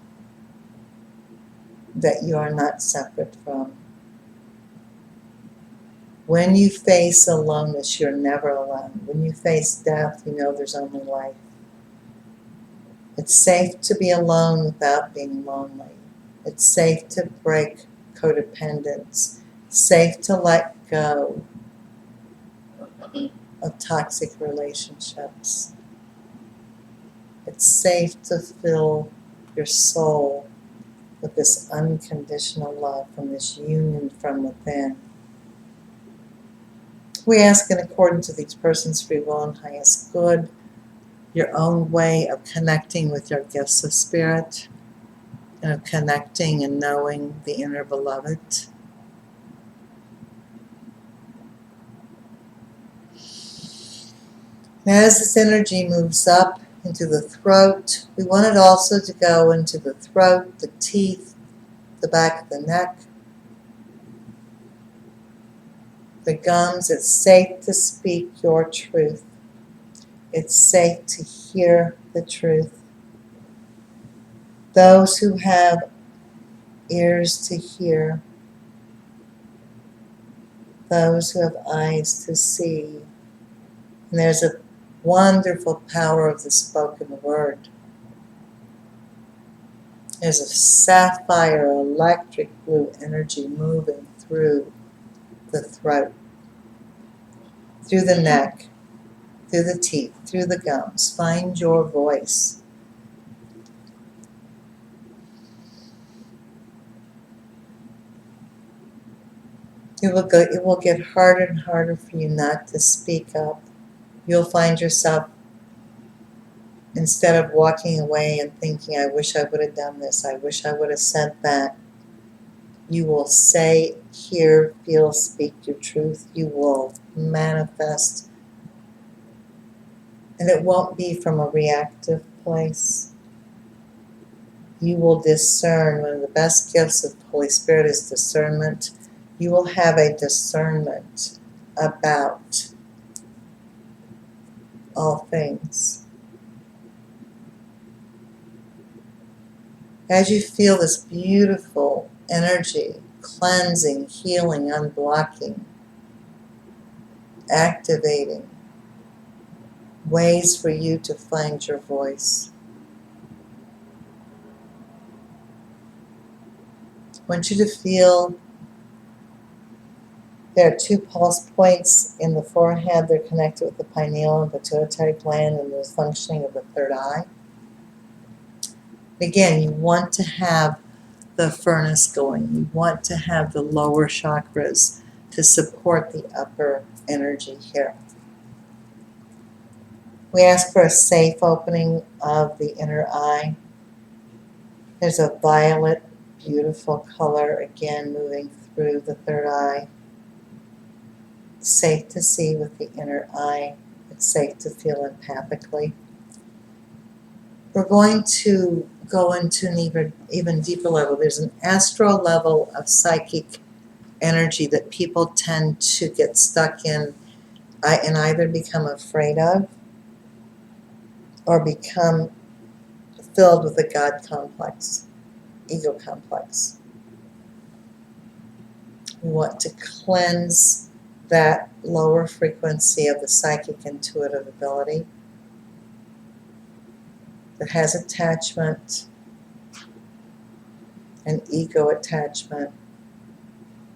that you are not separate from. When you face aloneness, you're never alone. When you face death, you know there's only life. It's safe to be alone without being lonely. It's safe to break codependence. It's safe to let go of toxic relationships. It's safe to fill your soul with this unconditional love from this union from within. We ask in accordance with each person's free will and highest good, your own way of connecting with your gifts of spirit, and of connecting and knowing the inner beloved. As this energy moves up into the throat, we want it also to go into the throat, the teeth, the back of the neck, the gums. It's safe to speak your truth. It's safe to hear the truth. Those who have ears to hear, those who have eyes to see. And there's a wonderful power of the spoken word. There's a sapphire electric blue energy moving through the throat, through the neck, through the teeth, through the gums. Find your voice. It will get harder and harder for you not to speak up. You'll find yourself, instead of walking away and thinking, I wish I would have done this, I wish I would have said that, you will say, hear, feel, speak your truth. You will manifest. And it won't be from a reactive place. You will discern. One of the best gifts of the Holy Spirit is discernment. You will have a discernment about all things. As you feel this beautiful energy, cleansing, healing, unblocking, activating, ways for you to find your voice. I want you to feel there are 2 pulse points in the forehead. They're connected with the pineal and pituitary gland and the functioning of the third eye. Again, you want to have the furnace going. You want to have the lower chakras to support the upper energy here. We ask for a safe opening of the inner eye. There's a violet, beautiful color, again, moving through the third eye. It's safe to see with the inner eye. It's safe to feel empathically. We're going to go into an even deeper level. There's an astral level of psychic energy that people tend to get stuck in and either become afraid of or become filled with a God complex, ego complex. We want to cleanse that lower frequency of the psychic intuitive ability that has attachment and ego attachment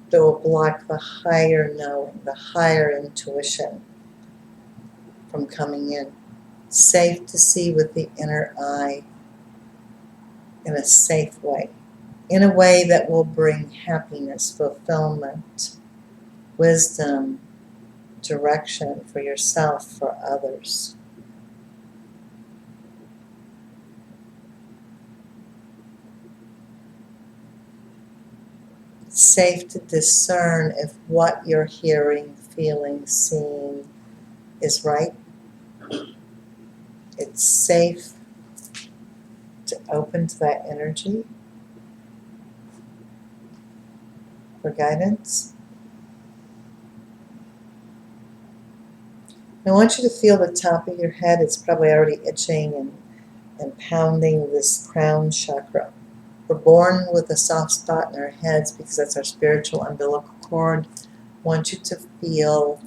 that will block the higher knowing, the higher intuition from coming in. Safe to see with the inner eye in a safe way, in a way that will bring happiness, fulfillment, wisdom, direction for yourself, for others. It's safe to discern if what you're hearing, feeling, seeing is right. It's safe to open to that energy for guidance. I want you to feel the top of your head. It's probably already itching and pounding this crown chakra. We're born with a soft spot in our heads because that's our spiritual umbilical cord. I want you to feel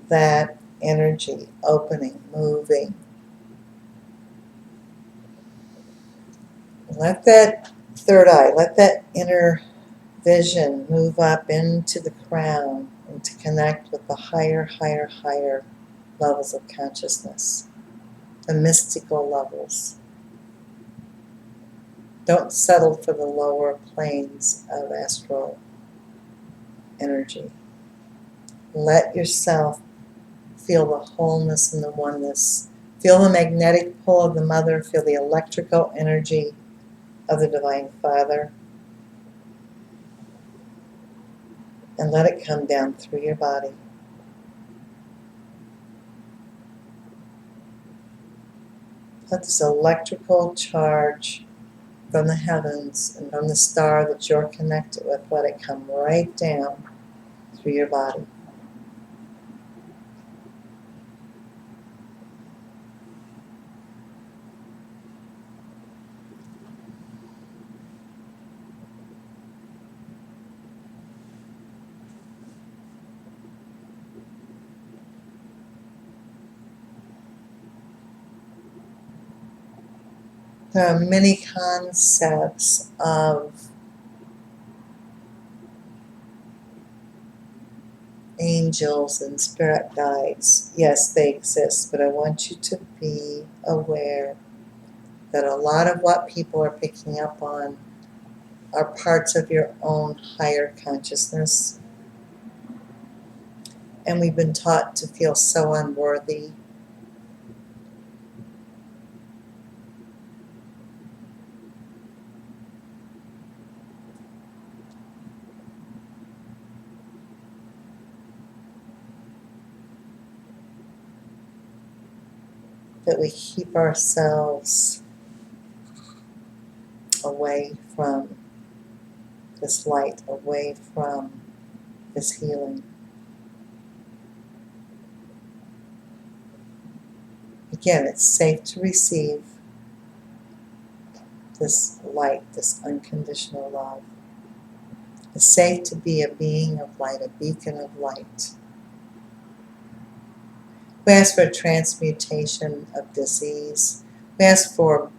that energy opening, moving. Let that third eye, let that inner vision move up into the crown and to connect with the higher, higher, higher levels of consciousness, the mystical levels. Don't settle for the lower planes of astral energy. Let yourself feel the wholeness and the oneness. Feel the magnetic pull of the Mother. Feel the electrical energy of the Divine Father. And let it come down through your body. Let this electrical charge from the heavens and from the star that you're connected with, let it come right down through your body. There are many concepts of angels and spirit guides, yes, they exist, but I want you to be aware that a lot of what people are picking up on are parts of your own higher consciousness. And we've been taught to feel so unworthy. That we keep ourselves away from this light, away from this healing. Again, it's safe to receive this light, this unconditional love. It's safe to be a being of light, a beacon of light. We ask for a transmutation of disease. We ask for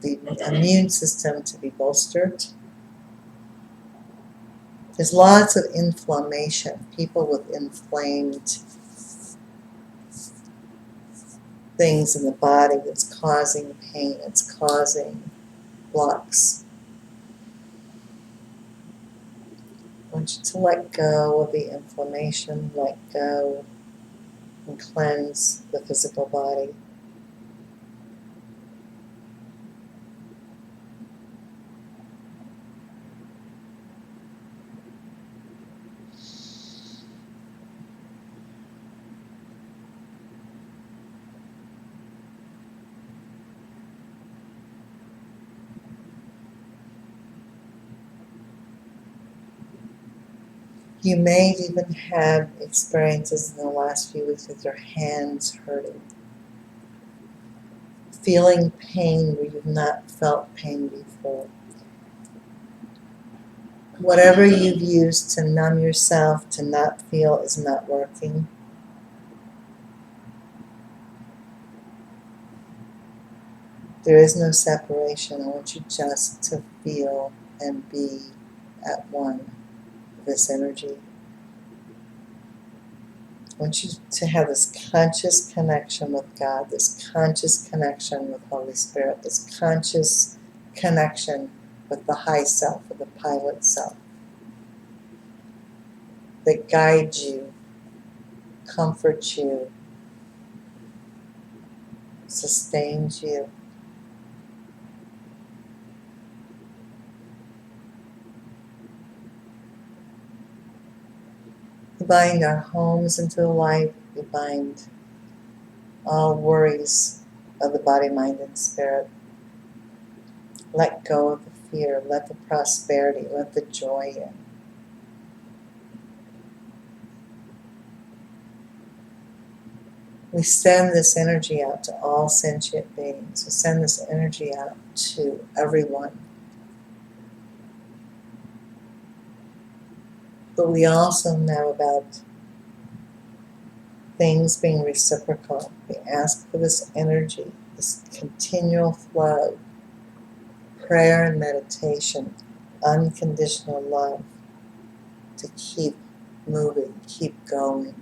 the immune system to be bolstered. There's lots of inflammation, people with inflamed things in the body that's causing pain, it's causing blocks. I want you to let go of the inflammation, let go and cleanse the physical body. You may even have experiences in the last few weeks with your hands hurting. Feeling pain where you've not felt pain before. Whatever you've used to numb yourself, to not feel, is not working. There is no separation. I want you just to feel and be at one with this energy. I want you to have this conscious connection with God, this conscious connection with Holy Spirit, this conscious connection with the high self, with the pilot self, that guides you, comforts you, sustains you. We bind our homes into the light. We bind all worries of the body, mind, and spirit. Let go of the fear. Let the prosperity, let the joy in. We send this energy out to all sentient beings. We send this energy out to everyone. But we also know about things being reciprocal. We ask for this energy, this continual flow, prayer and meditation, unconditional love, to keep moving, keep going.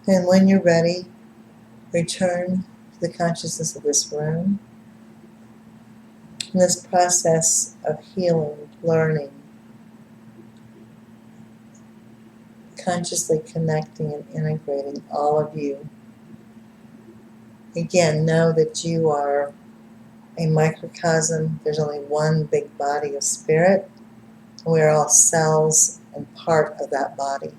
And when you're ready, return to the consciousness of this room. In this process of healing, learning, consciously connecting and integrating all of you. Again, know that you are a microcosm. There's only one big body of spirit. We're all cells and part of that body.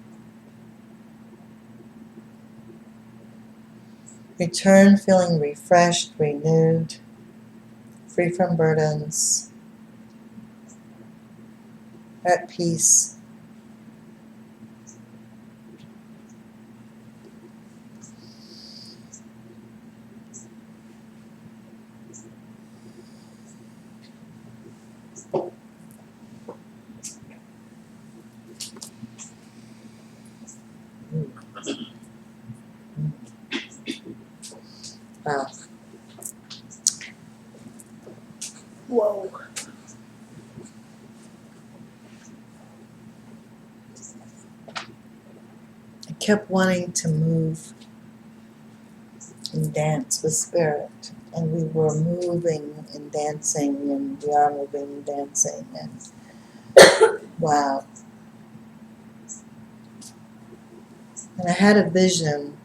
Return feeling refreshed, renewed, free from burdens, at peace. Wow. Whoa. I kept wanting to move and dance with spirit. And we were moving and dancing, and we are moving and dancing. And wow. And I had a vision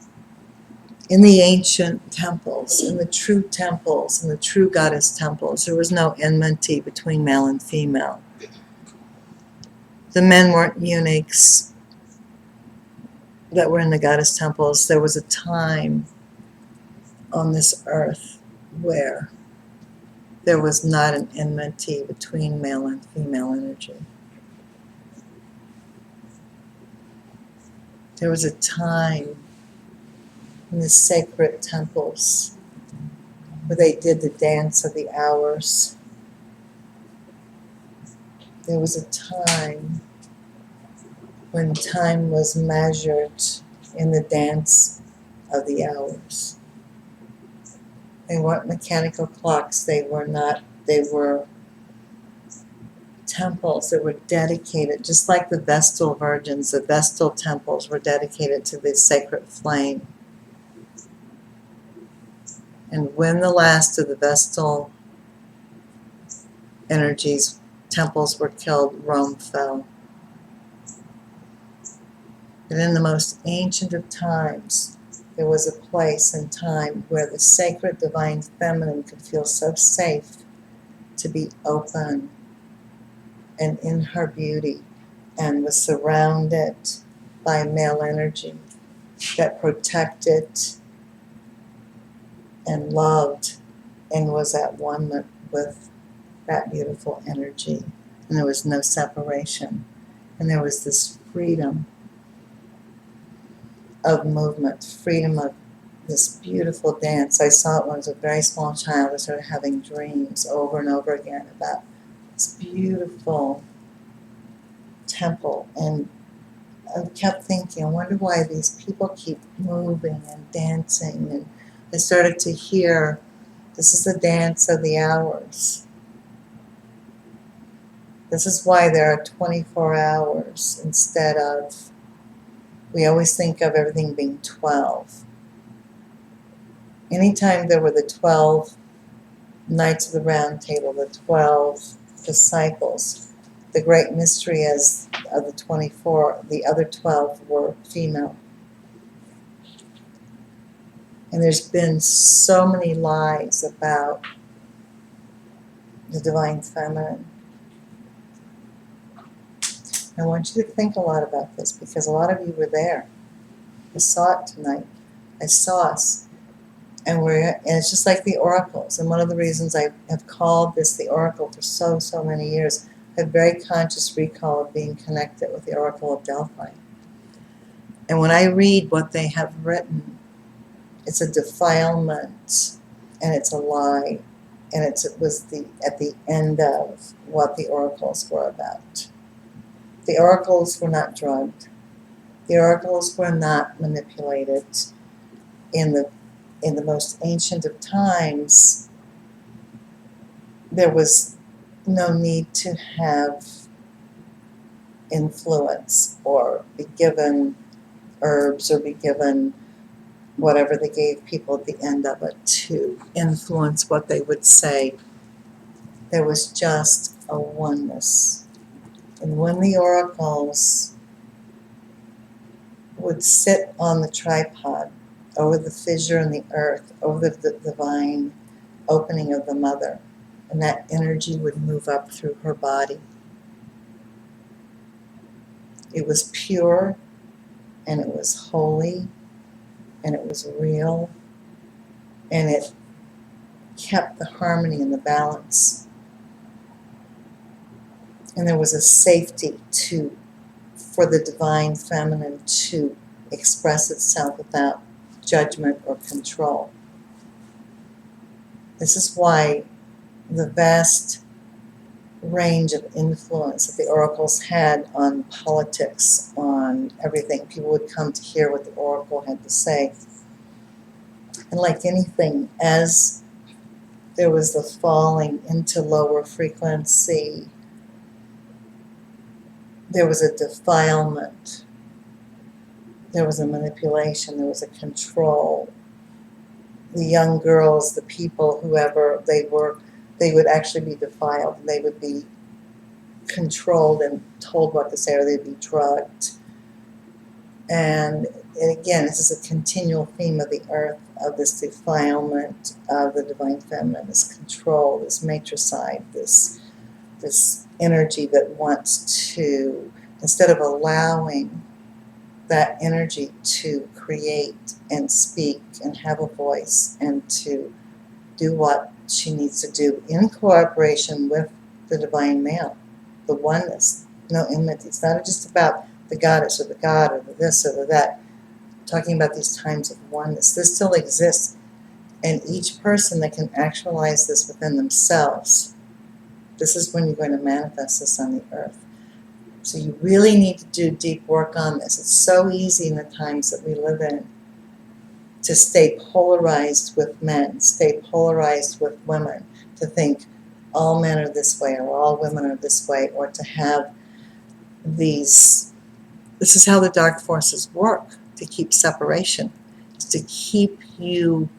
in the ancient temples, in the true temples, in the true goddess temples. There was no enmity between male and female. The men weren't eunuchs that were in the goddess temples. There was a time on this earth where there was not an enmity between male and female energy. There was a time in the sacred temples where they did the dance of the hours. There was a time when time was measured in the dance of the hours. They weren't mechanical clocks, they were temples that were dedicated, just like the Vestal virgins, the Vestal temples were dedicated to the sacred flame. And when the last of the Vestal energies, temples were killed, Rome fell. And in the most ancient of times, there was a place and time where the sacred divine feminine could feel so safe to be open and in her beauty, and was surrounded by male energy that protected and loved and was at one with that beautiful energy. And there was no separation. And there was this freedom of movement, freedom of this beautiful dance. I saw it when I was a very small child. I started having dreams over and over again about this beautiful temple. And I kept thinking, I wonder why these people keep moving and dancing. And I started to hear, this is the dance of the hours. This is why there are 24 hours instead of, we always think of everything being 12. Anytime there were the 12 Knights of the Round Table, the 12 disciples, the great mystery is of the 24, the other 12 were female. And there's been so many lies about the divine feminine. I want you to think a lot about this because a lot of you were there. I saw it tonight. I saw us. And it's just like the oracles. And one of the reasons I have called this the oracle for so many years, I have very conscious recall of being connected with the Oracle of Delphi. And when I read what they have written, it's a defilement and it's a lie. And it was at the end of what the oracles were about. The oracles were not drugged. The oracles were not manipulated. In the most ancient of times, there was no need to have influence or be given herbs or be given whatever they gave people at the end of it to influence what they would say. There was just a oneness. And when the oracles would sit on the tripod over the fissure in the earth, over the divine opening of the mother, and that energy would move up through her body. It was pure, and it was holy, and it was real, and it kept the harmony and the balance. And there was a safety for the divine feminine to express itself without judgment or control. This is why the vast range of influence that the oracles had on politics, on everything, people would come to hear what the oracle had to say. And like anything, as there was the falling into lower frequency, there was a defilement, there was a manipulation, there was a control. The young girls, the people, whoever they were, they would actually be defiled. They would be controlled and told what to say, or they'd be drugged. And again, this is a continual theme of the earth, of this defilement of the divine feminine, this control, this matricide, this energy that wants to, instead of allowing that energy to create and speak and have a voice and to do what she needs to do in cooperation with the divine male, the oneness, no enmity. It's not just about the goddess or the god or the this or the that. Talking about these times of oneness. This still exists. And each person that can actualize this within themselves, this is when you're going to manifest this on the earth. So you really need to do deep work on this. It's so easy in the times that we live in to stay polarized with men, stay polarized with women, to think all men are this way or all women are this way, or to have these, this is how the dark forces work, to keep separation, to keep you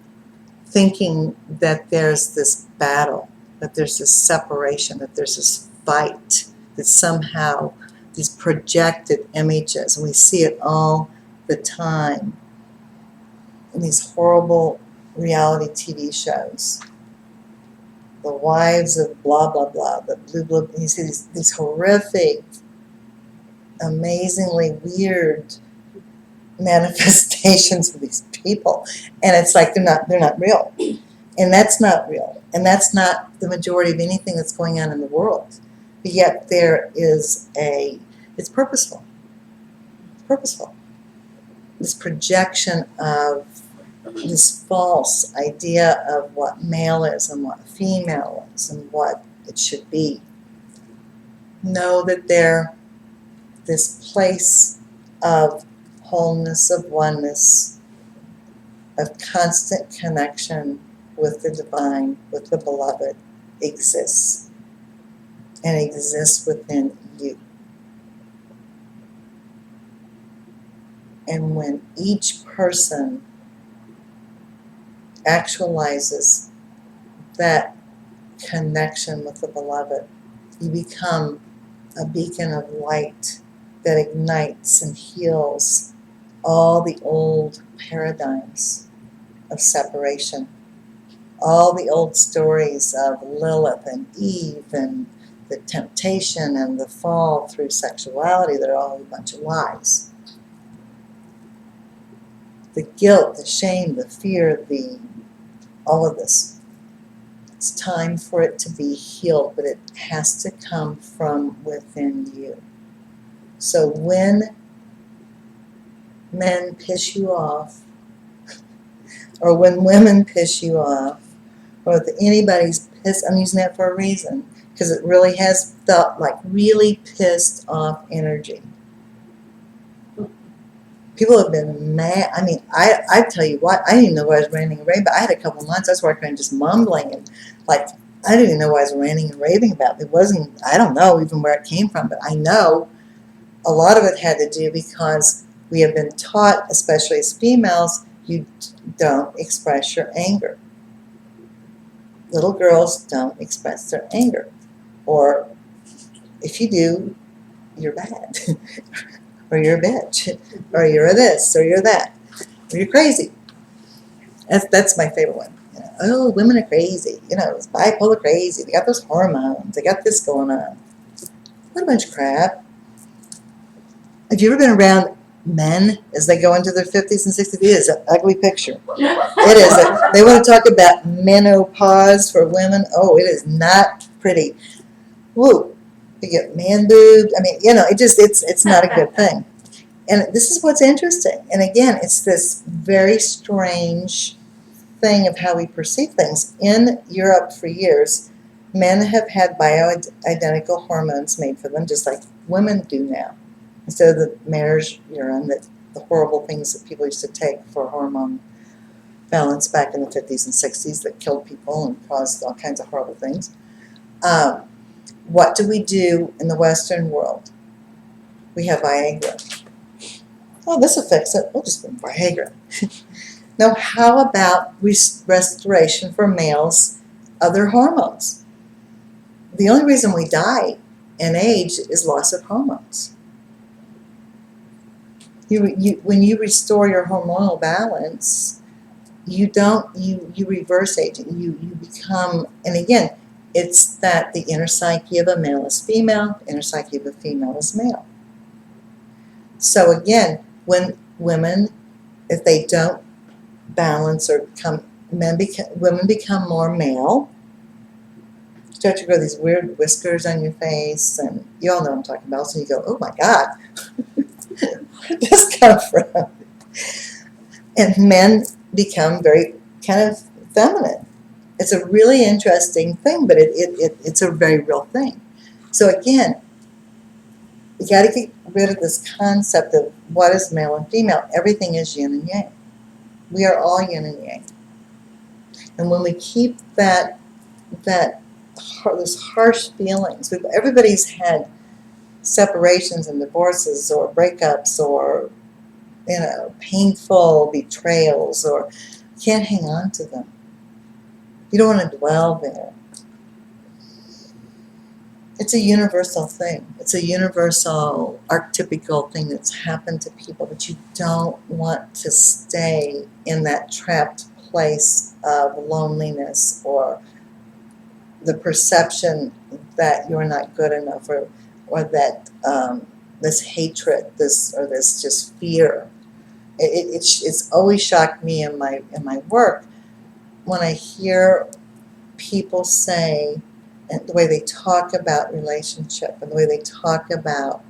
thinking that there's this battle, that there's this separation, that there's this fight, that somehow these projected images, and we see it all the time in these horrible reality TV shows. The wives of blah, blah, blah, the blue, blue, and you see these horrific, amazingly weird manifestations of these people. And it's like they're not real. And that's not real. And that's not the majority of anything that's going on in the world. But yet there is it's purposeful. It's purposeful. This projection of this false idea of what male is and what female is and what it should be. Know that they're this place of wholeness, of oneness, of constant connection with the divine, with the beloved, exists. And exists within you. And when each person actualizes that connection with the beloved, you become a beacon of light that ignites and heals all the old paradigms of separation, all the old stories of Lilith and Eve and the temptation and the fall through sexuality. They're all a bunch of lies. The guilt, the shame, the fear, all of this. It's time for it to be healed, but it has to come from within you. So when men piss you off, or when women piss you off, or if anybody's pissed, I'm using that for a reason, because it really has felt like really pissed off energy. People have been mad. I mean, I tell you what, I didn't even know why I was ranting and raving, but I had a couple of months I was working just mumbling and like, I didn't even know what I was ranting and raving about. It wasn't, I don't know even where it came from, but I know a lot of it had to do because we have been taught, especially as females, you don't express your anger. Little girls don't express their anger. Or if you do, you're bad. Or you're a bitch, or you're a this, or you're that, or you're crazy. That's my favorite one. You know, oh, women are crazy. You know, it's bipolar crazy. They got those hormones. They got this going on. What a bunch of crap. Have you ever been around men as they go into their 50s and 60s? It is an ugly picture. It is. They want to talk about menopause for women. Oh, it is not pretty. Woo. You get man boobs. I mean, you know, it's not a good thing. And this is what's interesting. And again, it's this very strange thing of how we perceive things. In Europe for years, men have had bioidentical hormones made for them, just like women do now. Instead of the mare's urine, the horrible things that people used to take for hormone balance back in the 50s and 60s that killed people and caused all kinds of horrible things. What do we do in the Western world? We have Viagra. Oh, this will fix it. We'll just give Viagra. Now, how about restoration for males, other hormones? The only reason we die and age is loss of hormones. When you restore your hormonal balance, you reverse aging. You become, and again, it's that the inner psyche of a male is female, the inner psyche of a female is male. So again, when women, if they don't balance or women become more male, start to grow these weird whiskers on your face, and you all know what I'm talking about, so you go, oh my God, where did this come from? And men become very kind of feminine. It's a really interesting thing, but it's a very real thing. So again, you got to get rid of this concept of what is male and female. Everything is yin and yang. We are all yin and yang. And when we keep those harsh feelings, everybody's had separations and divorces or breakups or painful betrayals, or you can't hang on to them. You don't want to dwell there. It's a universal thing. It's a universal archetypical thing that's happened to people, but you don't want to stay in that trapped place of loneliness or the perception that you're not good enough, or that this hatred, this just fear. It's always shocked me in my work when I hear people say, and the way they talk about relationship and the way they talk about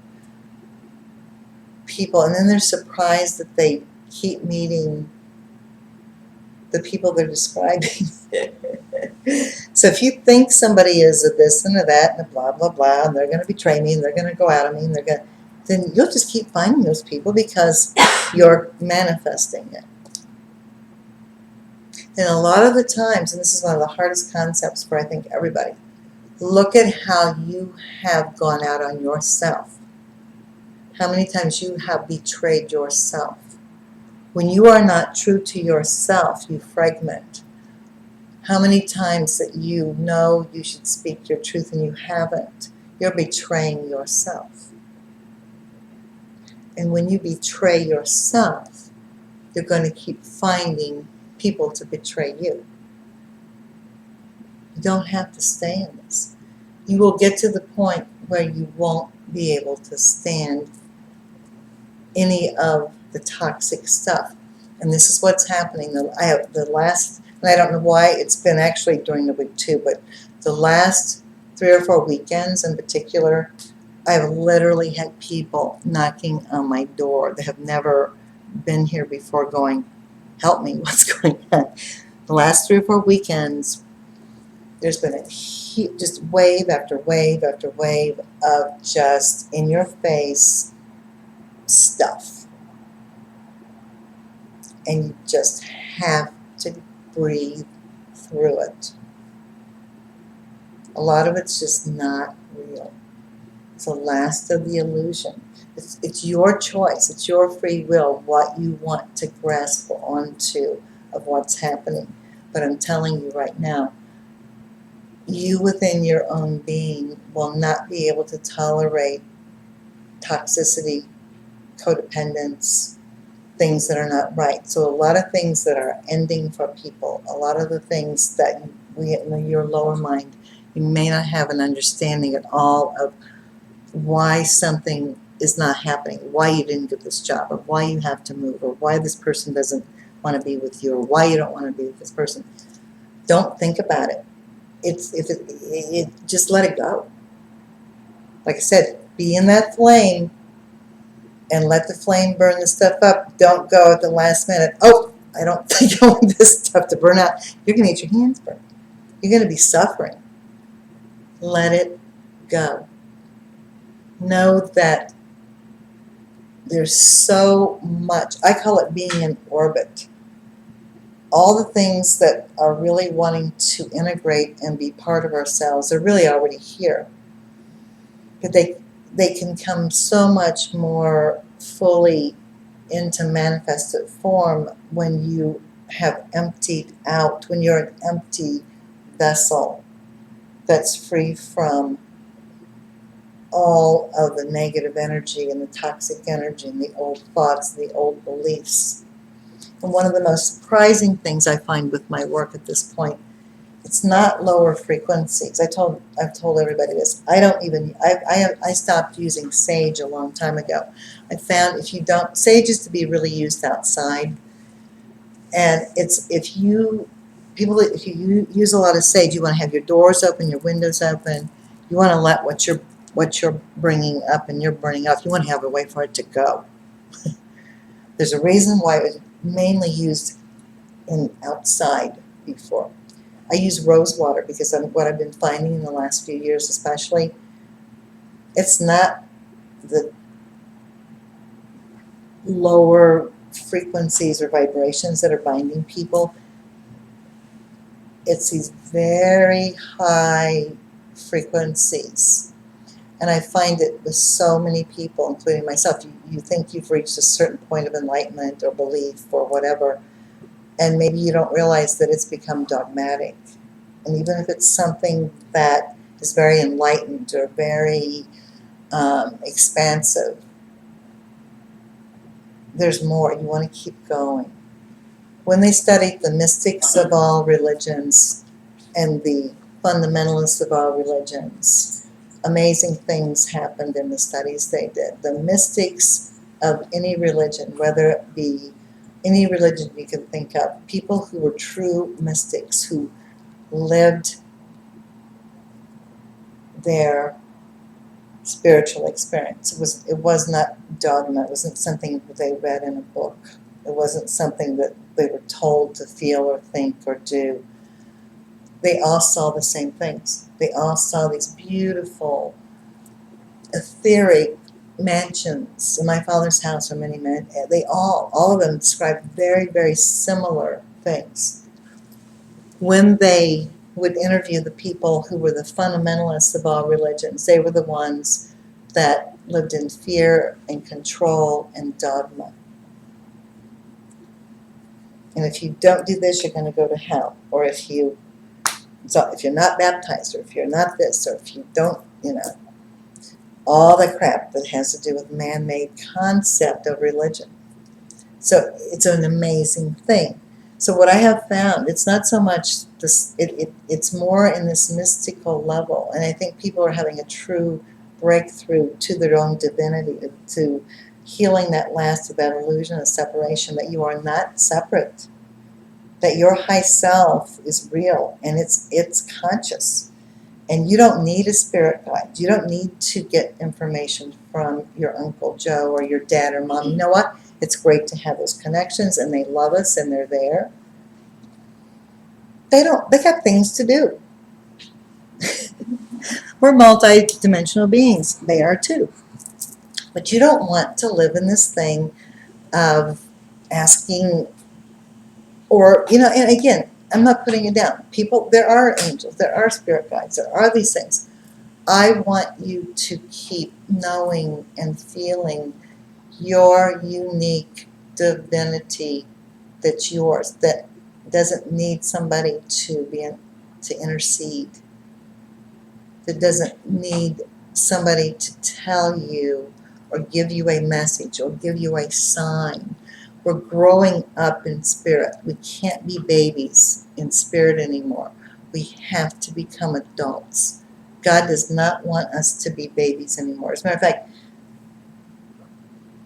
people, and then they're surprised that they keep meeting the people they're describing. So if you think somebody is a this and a that and a blah blah blah, and they're going to betray me and they're going to go out on me and then you'll just keep finding those people because you're manifesting it. And a lot of the times, and this is one of the hardest concepts for I think everybody, look at how you have gone out on yourself. How many times you have betrayed yourself. When you are not true to yourself, you fragment. How many times that you know you should speak your truth and you haven't. You're betraying yourself. And when you betray yourself, you're going to keep finding people to betray you. You don't have to stay in this. You will get to the point where you won't be able to stand any of the toxic stuff. And this is what's happening. I don't know why, it's been actually during the week too, but the last 3 or 4 weekends in particular, I've literally had people knocking on my door that have never been here before going, help me, what's going on? The last 3 or 4 weekends, there's been a just wave after wave after wave of just in your face stuff. And you just have to breathe through it. A lot of it's just not real. It's the last of the illusion. It's your choice. It's your free will, what you want to grasp onto of what's happening. But I'm telling you right now, you within your own being will not be able to tolerate toxicity, codependence, things that are not right. So a lot of things that are ending for people, a lot of the things that in your lower mind, you may not have an understanding at all of why something is not happening, why you didn't get this job, or why you have to move, or why this person doesn't want to be with you, or why you don't want to be with this person. Don't think about it. Just let it go. Like I said, be in that flame and let the flame burn the stuff up. Don't go at the last minute, oh, I don't think I want this stuff to burn out. You're going to get your hands burned. You're going to be suffering. Let it go. Know that there's so much, I call it being in orbit. all the things that are really wanting to integrate and be part of ourselves are really already here. But they can come so much more fully into manifested form when you have emptied out, when you're an empty vessel that's free from all of the negative energy and the toxic energy and the old thoughts, the old beliefs. And one of the most surprising things I find with my work at this point, it's not lower frequencies. I've told everybody this. I stopped using sage a long time ago. I found sage is to be really used outside, and if you use a lot of sage, you want to have your doors open, your windows open. You want to let what you're bringing up and you're burning off. You want to have a way for it to go. There's a reason why it was mainly used in outside before. I use rose water because what I've been finding in the last few years especially, it's not the lower frequencies or vibrations that are binding people. It's these very high frequencies. And I find it with so many people, including myself. You think you've reached a certain point of enlightenment or belief or whatever, and maybe you don't realize that it's become dogmatic. And even if it's something that is very enlightened or very expansive, there's more. You want to keep going. When they studied the mystics of all religions and the fundamentalists of all religions, amazing things happened in the studies they did. The mystics of any religion, whether it be any religion you can think of, people who were true mystics, who lived their spiritual experience. It was not dogma. It wasn't something that they read in a book. It wasn't something that they were told to feel or think or do. They all saw the same things. They all saw these beautiful, etheric mansions. In my father's house are many men. They all of them described very, very similar things. When they would interview the people who were the fundamentalists of all religions, they were the ones that lived in fear and control and dogma. And if you don't do this, you're going to go to hell. Or if you're not baptized, or if you're not this, or if you don't, all the crap that has to do with man-made concept of religion. So it's an amazing thing. So what I have found, it's not so much this, it's more in this mystical level. And I think people are having a true breakthrough to their own divinity, to healing that last of that illusion of separation, that you are not separate, that your high self is real and it's conscious. And you don't need a spirit guide. You don't need to get information from your Uncle Joe or your dad or mom. You know what? It's great to have those connections, and they love us, and they're there. They got things to do. We're multi-dimensional beings. They are too. But you don't want to live in this thing of asking, or, and again, I'm not putting it down. People, there are angels, there are spirit guides, there are these things. I want you to keep knowing and feeling your unique divinity that's yours, that doesn't need somebody to intercede, that doesn't need somebody to tell you or give you a message or give you a sign. We're growing up in spirit. We can't be babies in spirit anymore. We have to become adults. God does not want us to be babies anymore. As a matter of fact,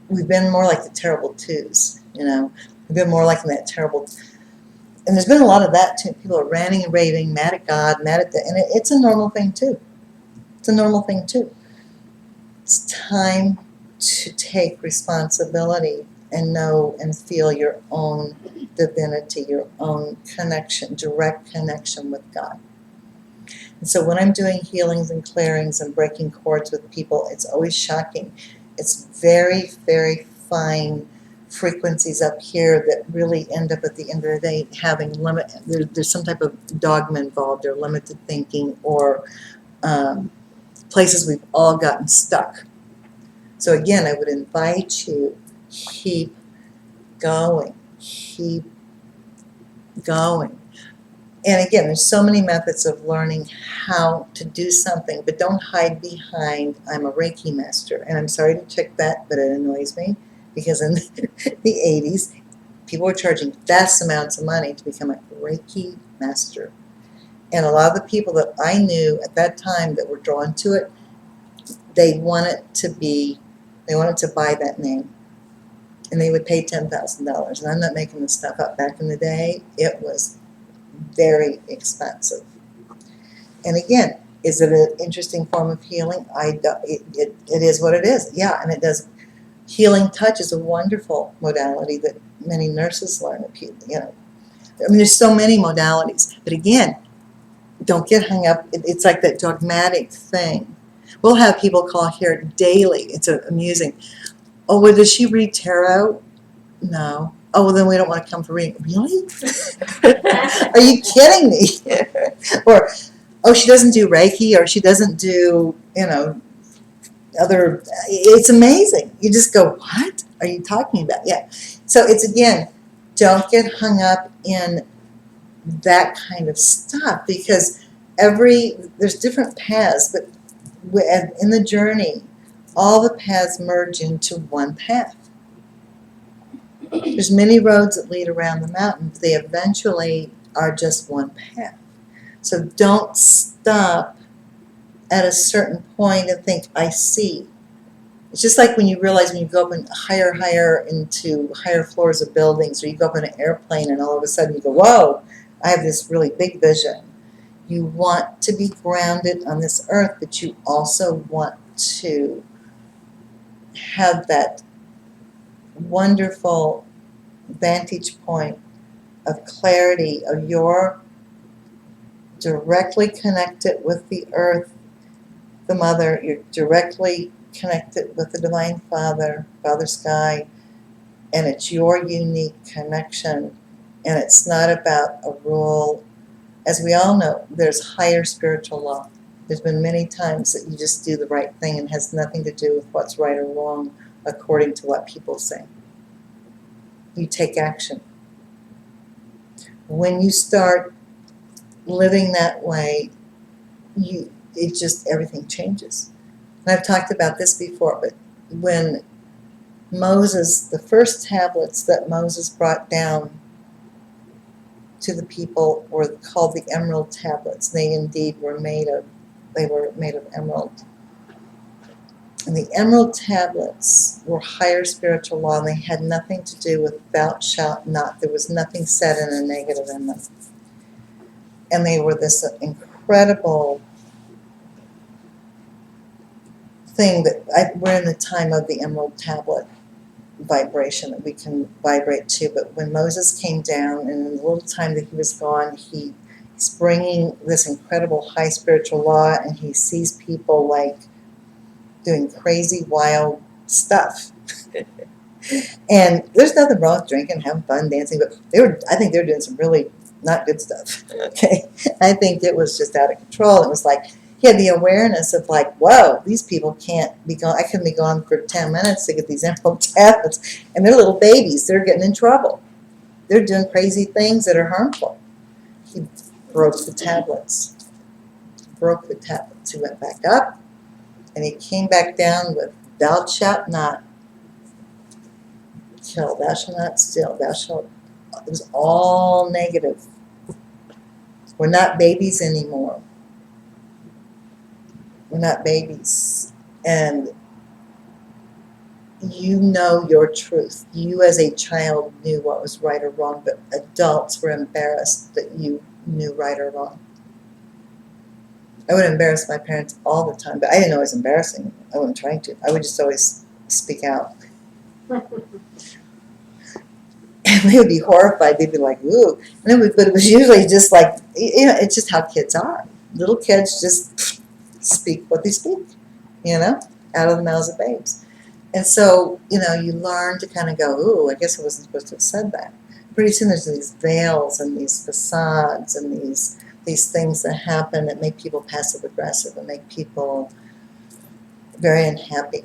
we've been more like the terrible twos, We've been more like that terrible. And there's been a lot of that too. People are ranting and raving, mad at God, mad at and it's a normal thing too. It's a normal thing too. It's time to take responsibility and know and feel your own divinity, your own connection, direct connection with God. And so when I'm doing healings and clearings and breaking cords with people, it's always shocking. It's very, very fine frequencies up here that really end up at the end of the day having there's some type of dogma involved, or limited thinking, or places we've all gotten stuck. So again, I would invite you, keep going, keep going. And again, there's so many methods of learning how to do something, but don't hide behind, I'm a Reiki master. And I'm sorry to check that, but it annoys me, because in the 80s, people were charging vast amounts of money to become a Reiki master. And a lot of the people that I knew at that time that were drawn to it, they wanted to buy that name. And they would pay $10,000. And I'm not making this stuff up. Back in the day, it was very expensive. And again, is it an interesting form of healing? It is what it is. Yeah, and it does. Healing touch is a wonderful modality that many nurses learn. There's so many modalities. But again, don't get hung up. It's like that dogmatic thing. We'll have people call here daily. It's amusing. Oh, well, does she read tarot? No. Oh, well, then we don't want to come for reading. Really? Are you kidding me? Or, oh, she doesn't do Reiki, or she doesn't do, other. It's amazing. You just go, what are you talking about? Yeah. So it's, again, don't get hung up in that kind of stuff, because there's different paths, but in the journey, all the paths merge into one path. There's many roads that lead around the mountain, but they eventually are just one path. So don't stop at a certain point and think, I see. It's just like when you realize, when you go up higher into higher floors of buildings, or you go up in an airplane and all of a sudden you go, whoa, I have this really big vision. You want to be grounded on this earth, but you also want to have that wonderful vantage point of clarity of you're directly connected with the earth, the mother, you're directly connected with the Divine Father, Father Sky, and it's your unique connection, and it's not about a rule. As we all know, there's higher spiritual law. There's been many times that you just do the right thing and has nothing to do with what's right or wrong according to what people say. You take action. When you start living that way, everything changes. And I've talked about this before, but when Moses, the first tablets that Moses brought down to the people were called the emerald tablets. They indeed were made of emerald. And the emerald tablets were higher spiritual law, and they had nothing to do with thou shalt not. There was nothing said in a negative in them. And they were this incredible thing that we're in the time of the emerald tablet vibration that we can vibrate to. But when Moses came down, and in the little time that he was gone, he's bringing this incredible high spiritual law, and he sees people like doing crazy, wild stuff. And there's nothing wrong with drinking, having fun, dancing, but I think they were doing some really not good stuff. Okay, I think it was just out of control. It was like he had the awareness of like, whoa, these people can't be gone. I couldn't be gone for 10 minutes to get these emerald tablets, and they're little babies. They're getting in trouble. They're doing crazy things that are harmful. He broke the tablets. He went back up, and he came back down with, thou shalt not kill, thou shalt not steal, thou shalt. It was all negative. We're not babies anymore. We're not babies. And you know your truth. You as a child knew what was right or wrong, but adults were embarrassed that you knew right or wrong. I would embarrass my parents all the time, but I didn't know it was embarrassing. I wasn't trying to. I would just always speak out. And they would be horrified. They'd be like, ooh. But it was usually just like, it's just how kids are. Little kids just speak what they speak, out of the mouths of babes. And so, you learn to kind of go, ooh, I guess I wasn't supposed to have said that. Pretty soon there's these veils and these facades and these things that happen that make people passive aggressive and make people very unhappy.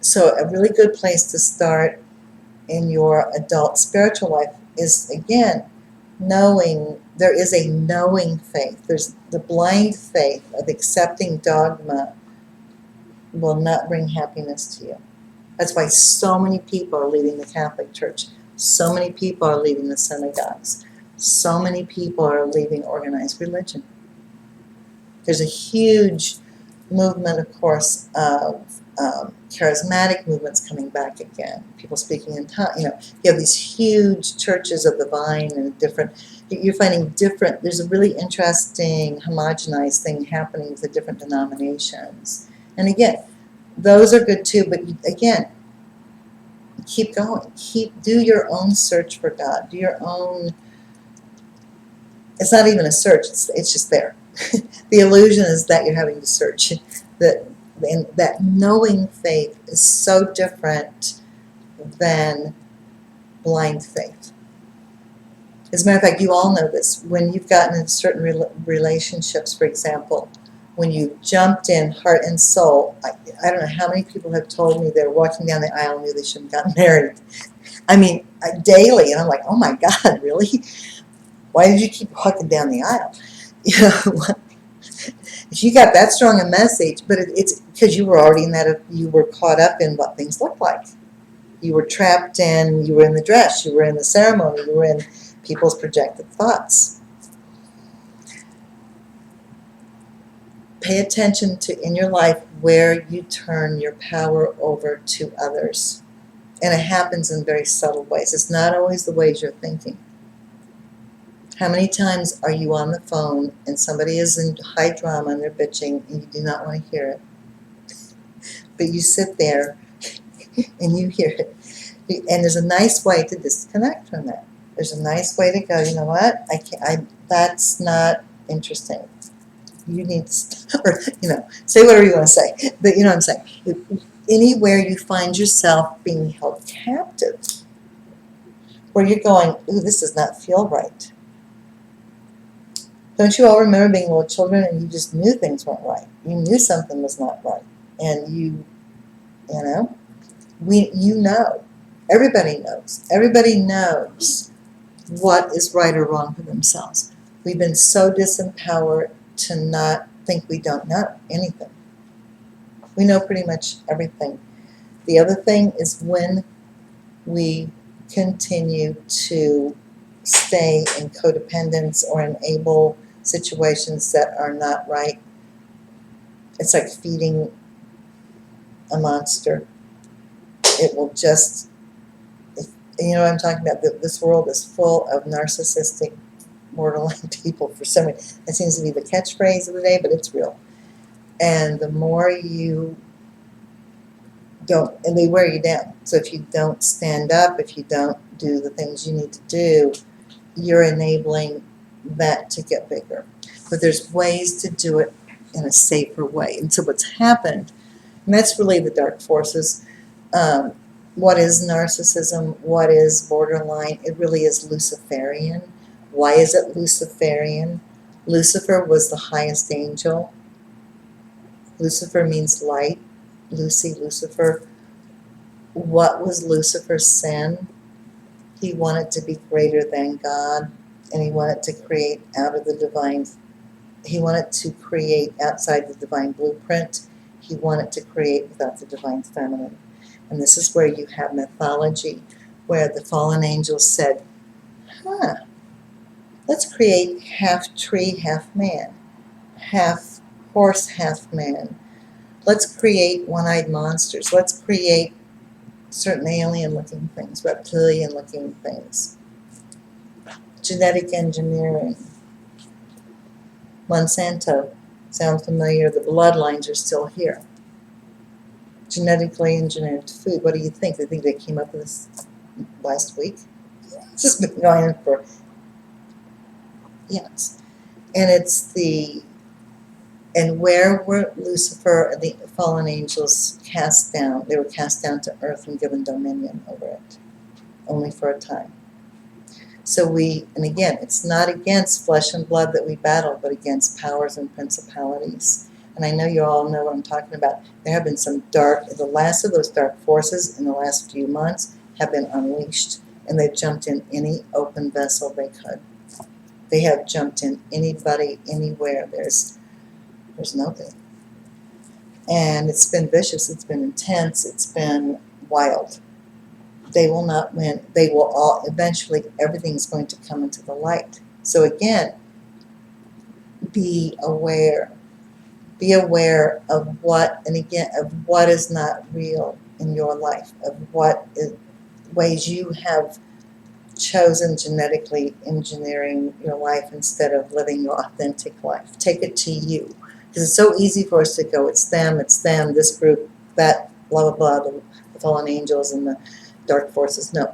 So a really good place to start in your adult spiritual life is, again, knowing. There is a knowing faith. There's the blind faith of accepting dogma will not bring happiness to you. That's why so many people are leaving the Catholic Church. So many people are leaving the synagogues. So many people are leaving organized religion. There's a huge movement, of course, of charismatic movements coming back again. People speaking in tongues. You have these huge churches of the vine and different. You're finding different. There's a really interesting homogenized thing happening with the different denominations. And again, those are good too. But again, keep going. Do your own search for God. Do your own. It's not even a search. It's just there. The illusion is that you're having to search. That knowing faith is so different than blind faith. As a matter of fact, you all know this. When you've gotten in certain relationships, for example, when you jumped in heart and soul, I don't know how many people have told me they were walking down the aisle and knew they shouldn't have gotten married. I mean, daily, and I'm like, oh my God, really? Why did you keep walking down the aisle? If you got that strong a message, but it's because you were already you were caught up in what things look like. You were trapped in, you were in the dress, you were in the ceremony, you were in people's projected thoughts. Pay attention to, in your life, where you turn your power over to others. And it happens in very subtle ways. It's not always the ways you're thinking. How many times are you on the phone and somebody is in high drama and they're bitching and you do not want to hear it? But you sit there and you hear it. And there's a nice way to disconnect from that. There's a nice way to go, you know what? That's not interesting. You need to, or, say whatever you want to say. But you know what I'm saying? Anywhere you find yourself being held captive, where you're going, ooh, this does not feel right. Don't you all remember being little children and you just knew things weren't right? You knew something was not right. And everybody knows. Everybody knows what is right or wrong for themselves. We've been so disempowered to not think we don't know anything. We know pretty much everything. The other thing is when we continue to stay in codependence or enable situations that are not right, it's like feeding a monster. It will just, you know what I'm talking about? This world is full of narcissistic, borderline people for some reason. It seems to be the catchphrase of the day, but it's real. And the more you don't, and they wear you down. So if you don't stand up, if you don't do the things you need to do, you're enabling that to get bigger. But there's ways to do it in a safer way. And so what's happened, and that's really the dark forces. What is narcissism? What is borderline? It really is Luciferian. Why is it Luciferian? Lucifer was the highest angel. Lucifer means light. Lucifer. What was Lucifer's sin? He wanted to be greater than God, and he wanted to create out of the divine. He wanted to create outside the divine blueprint. He wanted to create without the divine feminine. And this is where you have mythology, where the fallen angels said, let's create half tree, half man, half horse, half man. Let's create one-eyed monsters. Let's create certain alien-looking things, reptilian-looking things. Genetic engineering. Monsanto. Sound familiar? The bloodlines are still here. Genetically engineered food. What do you think? They think they came up with this last week? It's just been going on for eons. And it's the And where were Lucifer and the fallen angels cast down? They were cast down to earth and given dominion over it, only for a time. So and again, it's not against flesh and blood that we battle, but against powers and principalities. And I know you all know what I'm talking about. There have been the last of those dark forces in the last few months have been unleashed, and they've jumped in any open vessel they could. They have jumped in anybody, anywhere. There's nothing. And it's been vicious, it's been intense, it's been wild. They will not win. They will all, eventually, everything's going to come into the light. So again, be aware. Be aware of what, and again, of what is not real in your life, of what ways you have chosen genetically engineering your life instead of living your authentic life. Take it to you. Because it's so easy for us to go, it's them, this group, that, blah, blah, blah, the fallen angels and the dark forces. No.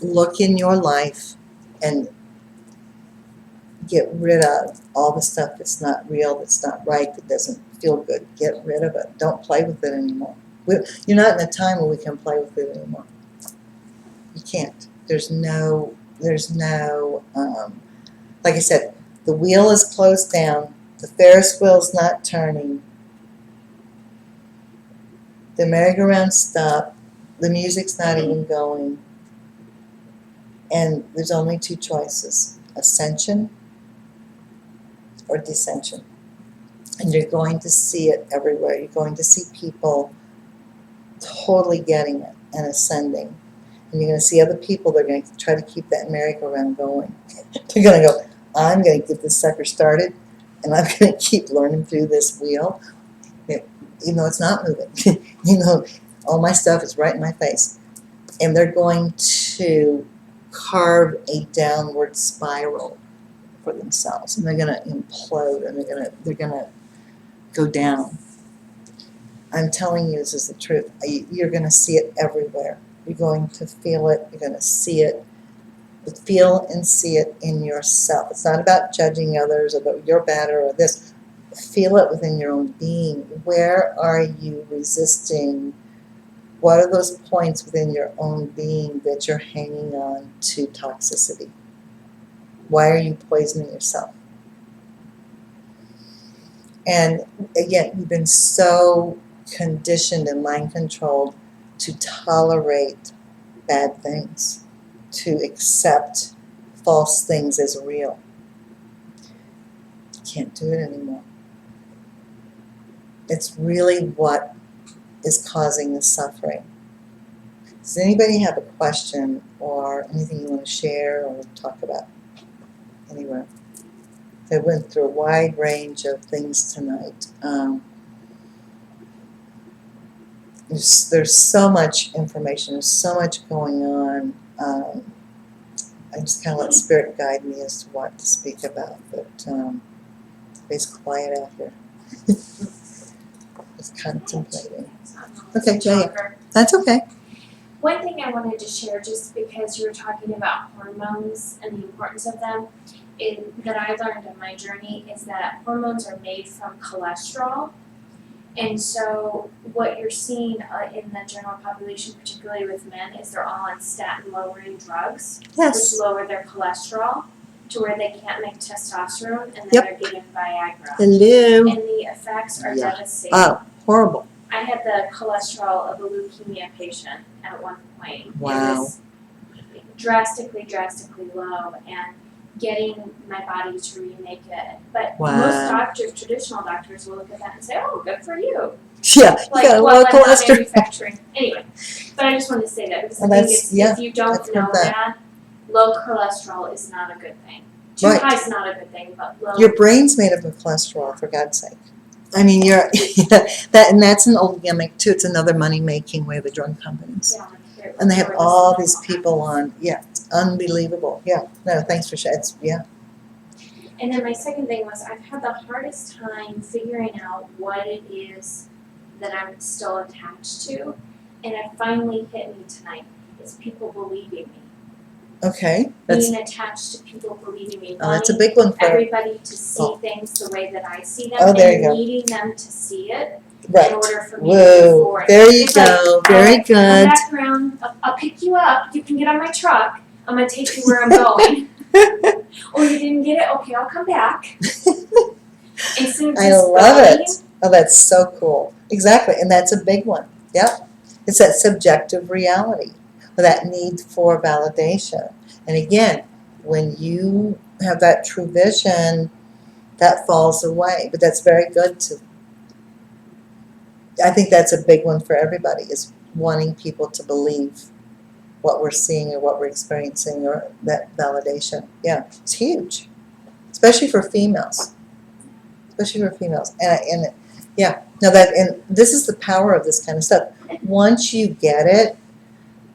Look in your life and get rid of all the stuff that's not real, that's not right, that doesn't feel good. Get rid of it. Don't play with it anymore. You're not in a time where we can play with it anymore. You can't. There's no, like I said, the wheel is closed down. The Ferris wheel's not turning. The merry-go-round stopped. The music's not even going. And there's only two choices: ascension or descension. And you're going to see it everywhere. You're going to see people totally getting it and ascending. And you're going to see other people that are going to try to keep that merry-go-round going. They're going to go, I'm going to get this sucker started, and I'm going to keep learning through this wheel, even though it's not moving. All my stuff is right in my face. And they're going to carve a downward spiral for themselves, and they're going to implode, and they're going to go down. I'm telling you, this is the truth. You're going to see it everywhere. You're going to feel it. You're going to see it. Feel and see it in yourself. It's not about judging others or that you're better or this. Feel it within your own being. Where are you resisting? What are those points within your own being that you're hanging on to toxicity? Why are you poisoning yourself? And again, we've been so conditioned and mind controlled to tolerate bad things, to accept false things as real. You can't do it anymore. It's really what is causing the suffering. Does anybody have a question or anything you want to share or talk about anywhere? I went through a wide range of things tonight. There's so much information, there's so much going on. I just kind of let Spirit guide me as to what to speak about, but it's quiet out here. Just contemplating. Okay, Jaya. That's okay. One thing I wanted to share, just because you were talking about hormones and the importance of them, that I learned in my journey is that hormones are made from cholesterol. And so what you're seeing in the general population, particularly with men, is they're all on statin lowering drugs, Yes. which lower their cholesterol to where they can't make testosterone, and then Yep. they're getting Viagra. Hello. And the effects are devastating. Oh, horrible. I had the cholesterol of a leukemia patient at one point. Wow. It was drastically low, and getting my body to remake it. But Wow. most doctors, traditional doctors, will look at that and say, "Oh, good for you." Yeah, Like, you got a well, low I'm not cholesterol. manufacturing. Anyway, but I just wanted to say that because Well, I think that's- if you I've don't heard know that. that, low cholesterol is not a good thing. Too Right. high is not a good thing, but low. Your brain's made up of cholesterol, for God's sake. I mean, that's an old gimmick too. It's another money-making way of the drug companies. Yeah, And they have they're all these listening. people on. Yeah, it's unbelievable. Yeah, no, thanks for sharing. Yeah. And then my second thing was I've had the hardest time figuring out what it is that I'm still attached to, and it finally hit me tonight. It's people believing me. Okay, that's being attached to people believing me, that's a wanting big one for everybody to see Oh. things the way that I see them, Oh, there you and go. needing them to see it in right. order for me to move Whoa, forward. there you It's go. like, Very Come good. back around. I'll pick you up. You can get on my truck. I'm gonna take you where I'm going. Oh, you didn't get it? Okay, I'll come back. Instead of just I love going, it. Oh, that's so cool. Exactly, and that's a big one. Yep. It's that subjective reality, or that need for validation. And again, when you have that true vision, that falls away. But that's very good to. I think that's a big one for everybody, is wanting people to believe what we're seeing or what we're experiencing, or that validation. Yeah, it's huge, especially for females. Especially for females. And yeah, no, and this is the power of this kind of stuff. Once you get it,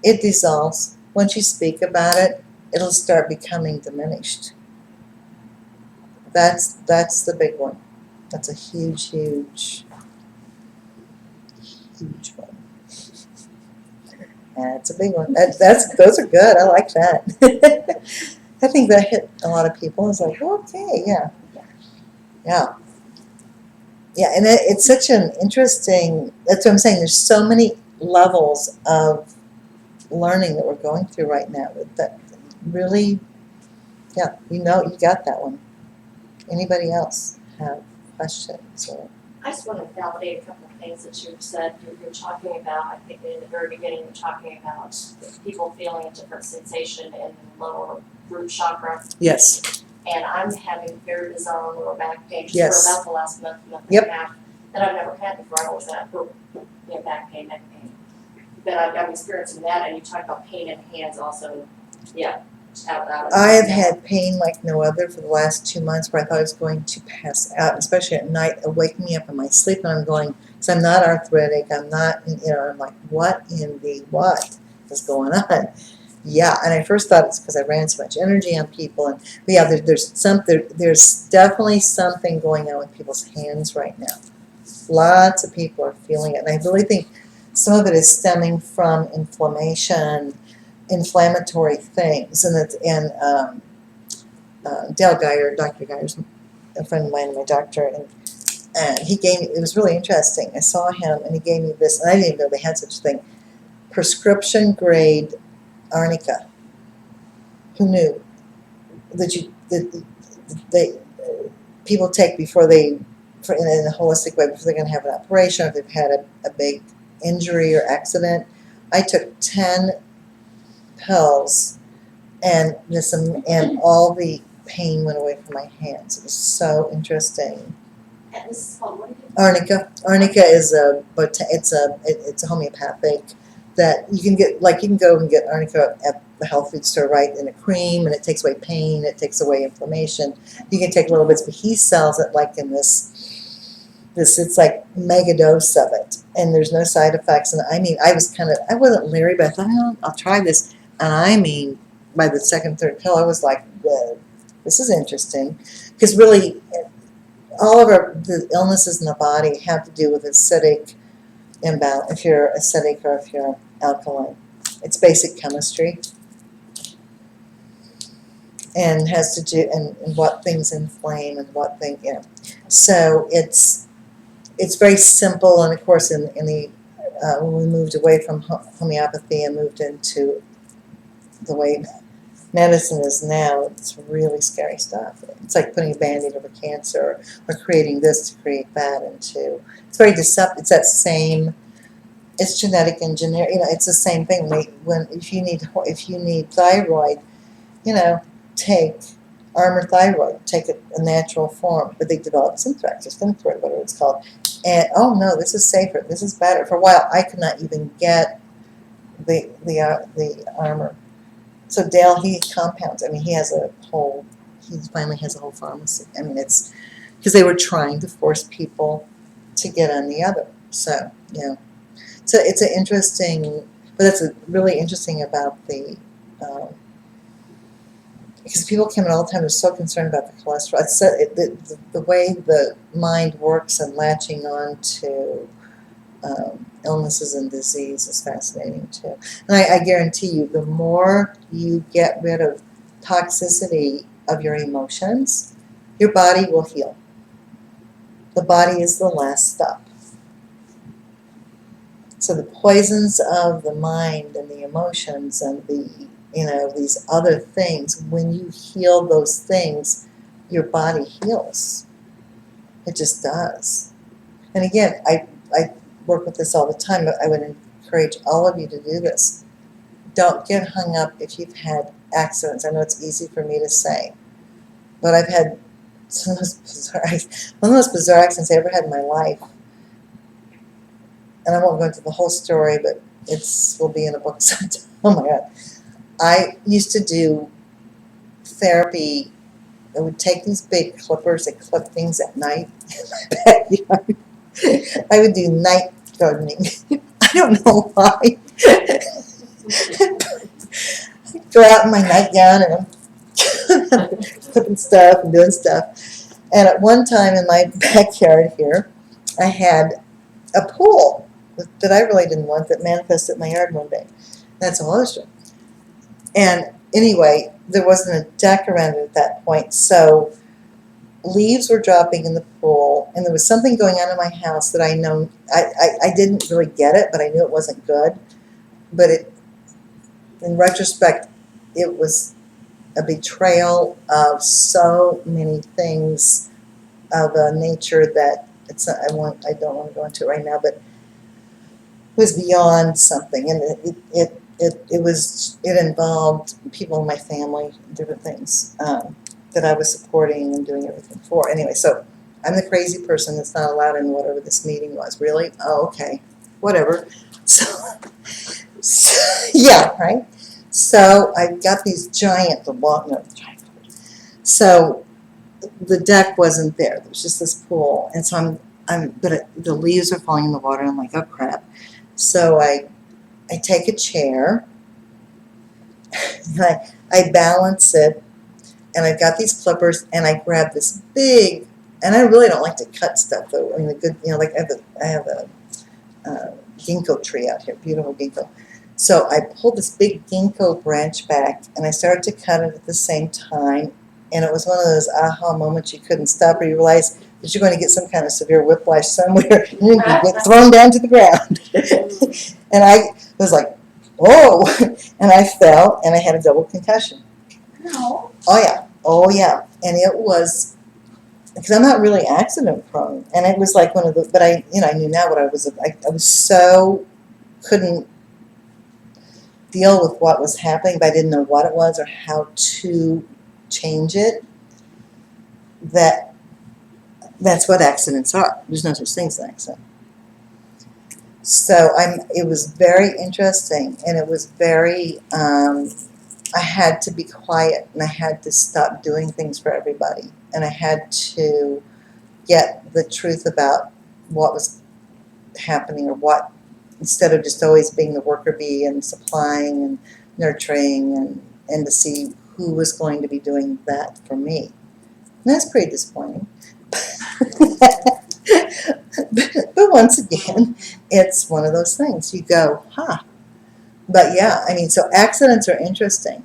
it dissolves. Once you speak about it, it'll start becoming diminished. That's the big one. That's a huge, huge, huge one. That's a big one. Those are good. I like that. I think that hit a lot of people. It's like, okay, yeah, yeah. Yeah, and it's such an interesting, that's what I'm saying, there's so many levels of learning that we're going through right now that really, yeah, you got that one. Anybody else have questions? Or I just want to validate a couple of things that you've said. You're talking about, I think in the very beginning, you're talking about people feeling a different sensation in the lower root chakra. Yes. And I'm having very bizarre lower back pain just Yes. for about the last month Yep. and a half that I've never had before. I've always had back pain, neck pain. But I'm experiencing that, and you talk about pain in hands also. Yeah. Out. I have had pain like no other for the last 2 months, where I thought I was going to pass out, especially at night. It waking me up in my sleep, and I'm going, because I'm not arthritic, I'm not, I'm like, what is going on? Yeah, and I first thought it's because I ran so much energy on people, and but yeah, there's definitely something going on with people's hands right now. Lots of people are feeling it, and I really think some of it is stemming from inflammatory things, and Dale Geyer, Dr. Geyer's a friend of mine and my doctor, and he gave me, it was really interesting. I saw him, and he gave me this, and I didn't even know they had such a thing, prescription grade arnica. Who knew that they people take before they, in a holistic way, before they're going to have an operation, or if they've had a big injury or accident? I took 10 pills, and all the pain went away from my hands. It was so interesting. And this is called, what again? Arnica. Arnica is it's a homeopathic that you can get, like you can go and get arnica at the health food store, right, in a cream, and it takes away pain, it takes away inflammation. You can take little bits, but he sells it like in this it's like mega dose of it, and there's no side effects. And I mean, I wasn't leery, but I thought, oh, I'll try this. And I mean, by the second, third pill, I was like, whoa, this is interesting, because really, all of the illnesses in the body have to do with acidic imbalance, if you're acidic or if you're alkaline. It's basic chemistry, and has to do and what things inflame and what thing, So it's very simple. And of course, in the when we moved away from homeopathy and moved into the way medicine is now, it's really scary stuff. It's like putting a Band-Aid over cancer, or creating this to create that, it's very deceptive. It's that same, it's genetic engineering. It's the same thing. If you need thyroid, take Armour thyroid, take it a natural form, but they developed Synthrex or Synthroid, whatever it's called. And oh no, this is safer, this is better. For a while, I could not even get the Armour. So Dale, he compounds. I mean, he finally has a whole pharmacy. I mean, it's because they were trying to force people to get on the other. So yeah, so it's an interesting, but it's really interesting about the. Because people come in all the time, they're so concerned about the cholesterol. It's the way the mind works and latching on to illnesses and disease is fascinating too. And I guarantee you, the more you get rid of toxicity of your emotions, your body will heal. The body is the last stop. So the poisons of the mind and the emotions and these other things, when you heal those things, your body heals. It just does. And again, I work with this all the time, but I would encourage all of you to do this. Don't get hung up if you've had accidents. I know it's easy for me to say, but I've had one of the most bizarre accidents I ever had in my life. And I won't go into the whole story, but will be in a book sometime. Oh my God. I used to do therapy. I would take these big clippers and clip things at night in my backyard. I would do night gardening. I don't know why. I'd go out in my nightgown and I'm clipping stuff and doing stuff. And at one time in my backyard here, I had a pool that I really didn't want that manifested in my yard one day. That's a whole other story. And anyway, there wasn't a deck around it at that point, so leaves were dropping in the pool, and there was something going on in my house that I didn't really get it, but I knew it wasn't good. But in retrospect, it was a betrayal of so many things of a nature that I don't want to go into it right now, but it was beyond something, and it involved people in my family, different things that I was supporting and doing everything for. Anyway, so I'm the crazy person that's not allowed in whatever this meeting was. Really? Oh, okay, whatever. So yeah, right. So I got these So the deck wasn't there. There was just this pool, and so the leaves are falling in the water. And I'm like, oh crap. So I take a chair, and I balance it, and I've got these clippers, and I grab this big, and I really don't like to cut stuff though. I mean, like I have a ginkgo tree out here, beautiful ginkgo. So I pulled this big ginkgo branch back, and I started to cut it at the same time, and it was one of those aha moments you couldn't stop, or you realize that you're going to get some kind of severe whiplash somewhere, and you get thrown down to the ground. And I was like, whoa, and I fell, and I had a double concussion. No. Oh yeah, and it was, because I'm not really accident prone, and it was like one of the, but I knew now what I was couldn't deal with what was happening, but I didn't know what it was or how to change it. That's what accidents are. There's no such thing as an accident. So it was very interesting, and it was very, I had to be quiet, and I had to stop doing things for everybody, and I had to get the truth about what was happening, or what, instead of just always being the worker bee and supplying and nurturing, and to see who was going to be doing that for me. And that's pretty disappointing. But once again, it's one of those things. You go, huh. But yeah, I mean, so accidents are interesting.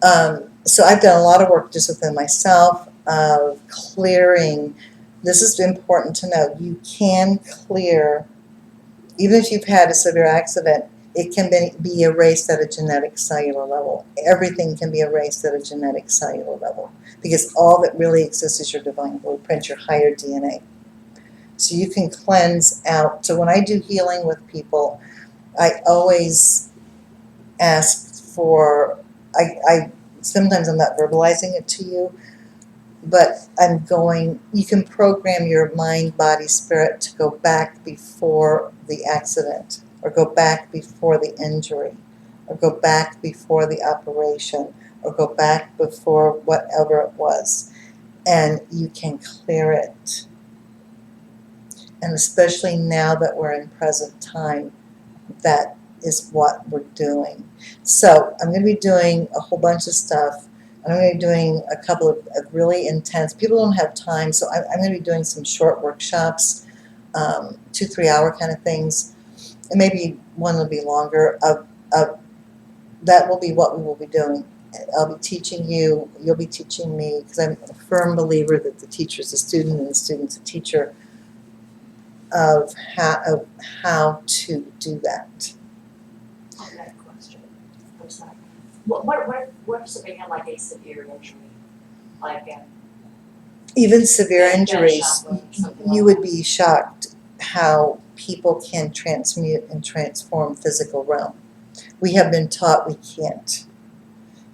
So I've done a lot of work just within myself of clearing. This is important to know. You can clear, even if you've had a severe accident, it can be erased at a genetic cellular level. Everything can be erased at a genetic cellular level, because all that really exists is your divine blueprint, your higher DNA. So you can cleanse out. So when I do healing with people, I always ask for, sometimes I'm not verbalizing it to you, but you can program your mind, body, spirit to go back before the accident, or go back before the injury, or go back before the operation, or go back before whatever it was, and you can clear it. And especially now that we're in present time, that is what we're doing. So I'm going to be doing a whole bunch of stuff. And I'm going to be doing a couple of really intense, people don't have time, so I'm going to be doing some short workshops 2-3 hour kind of things, and maybe one will be longer. That will be what we will be doing. I'll be teaching you, you'll be teaching me, because I'm a firm believer that the teacher is a student and the student's a teacher, of how to do that. I've got a question. I'm sorry. What if somebody had like a severe injury, like a Even severe gunshot injuries, wound or something you like would be shocked how people can transmute and transform physical realm. We have been taught we can't.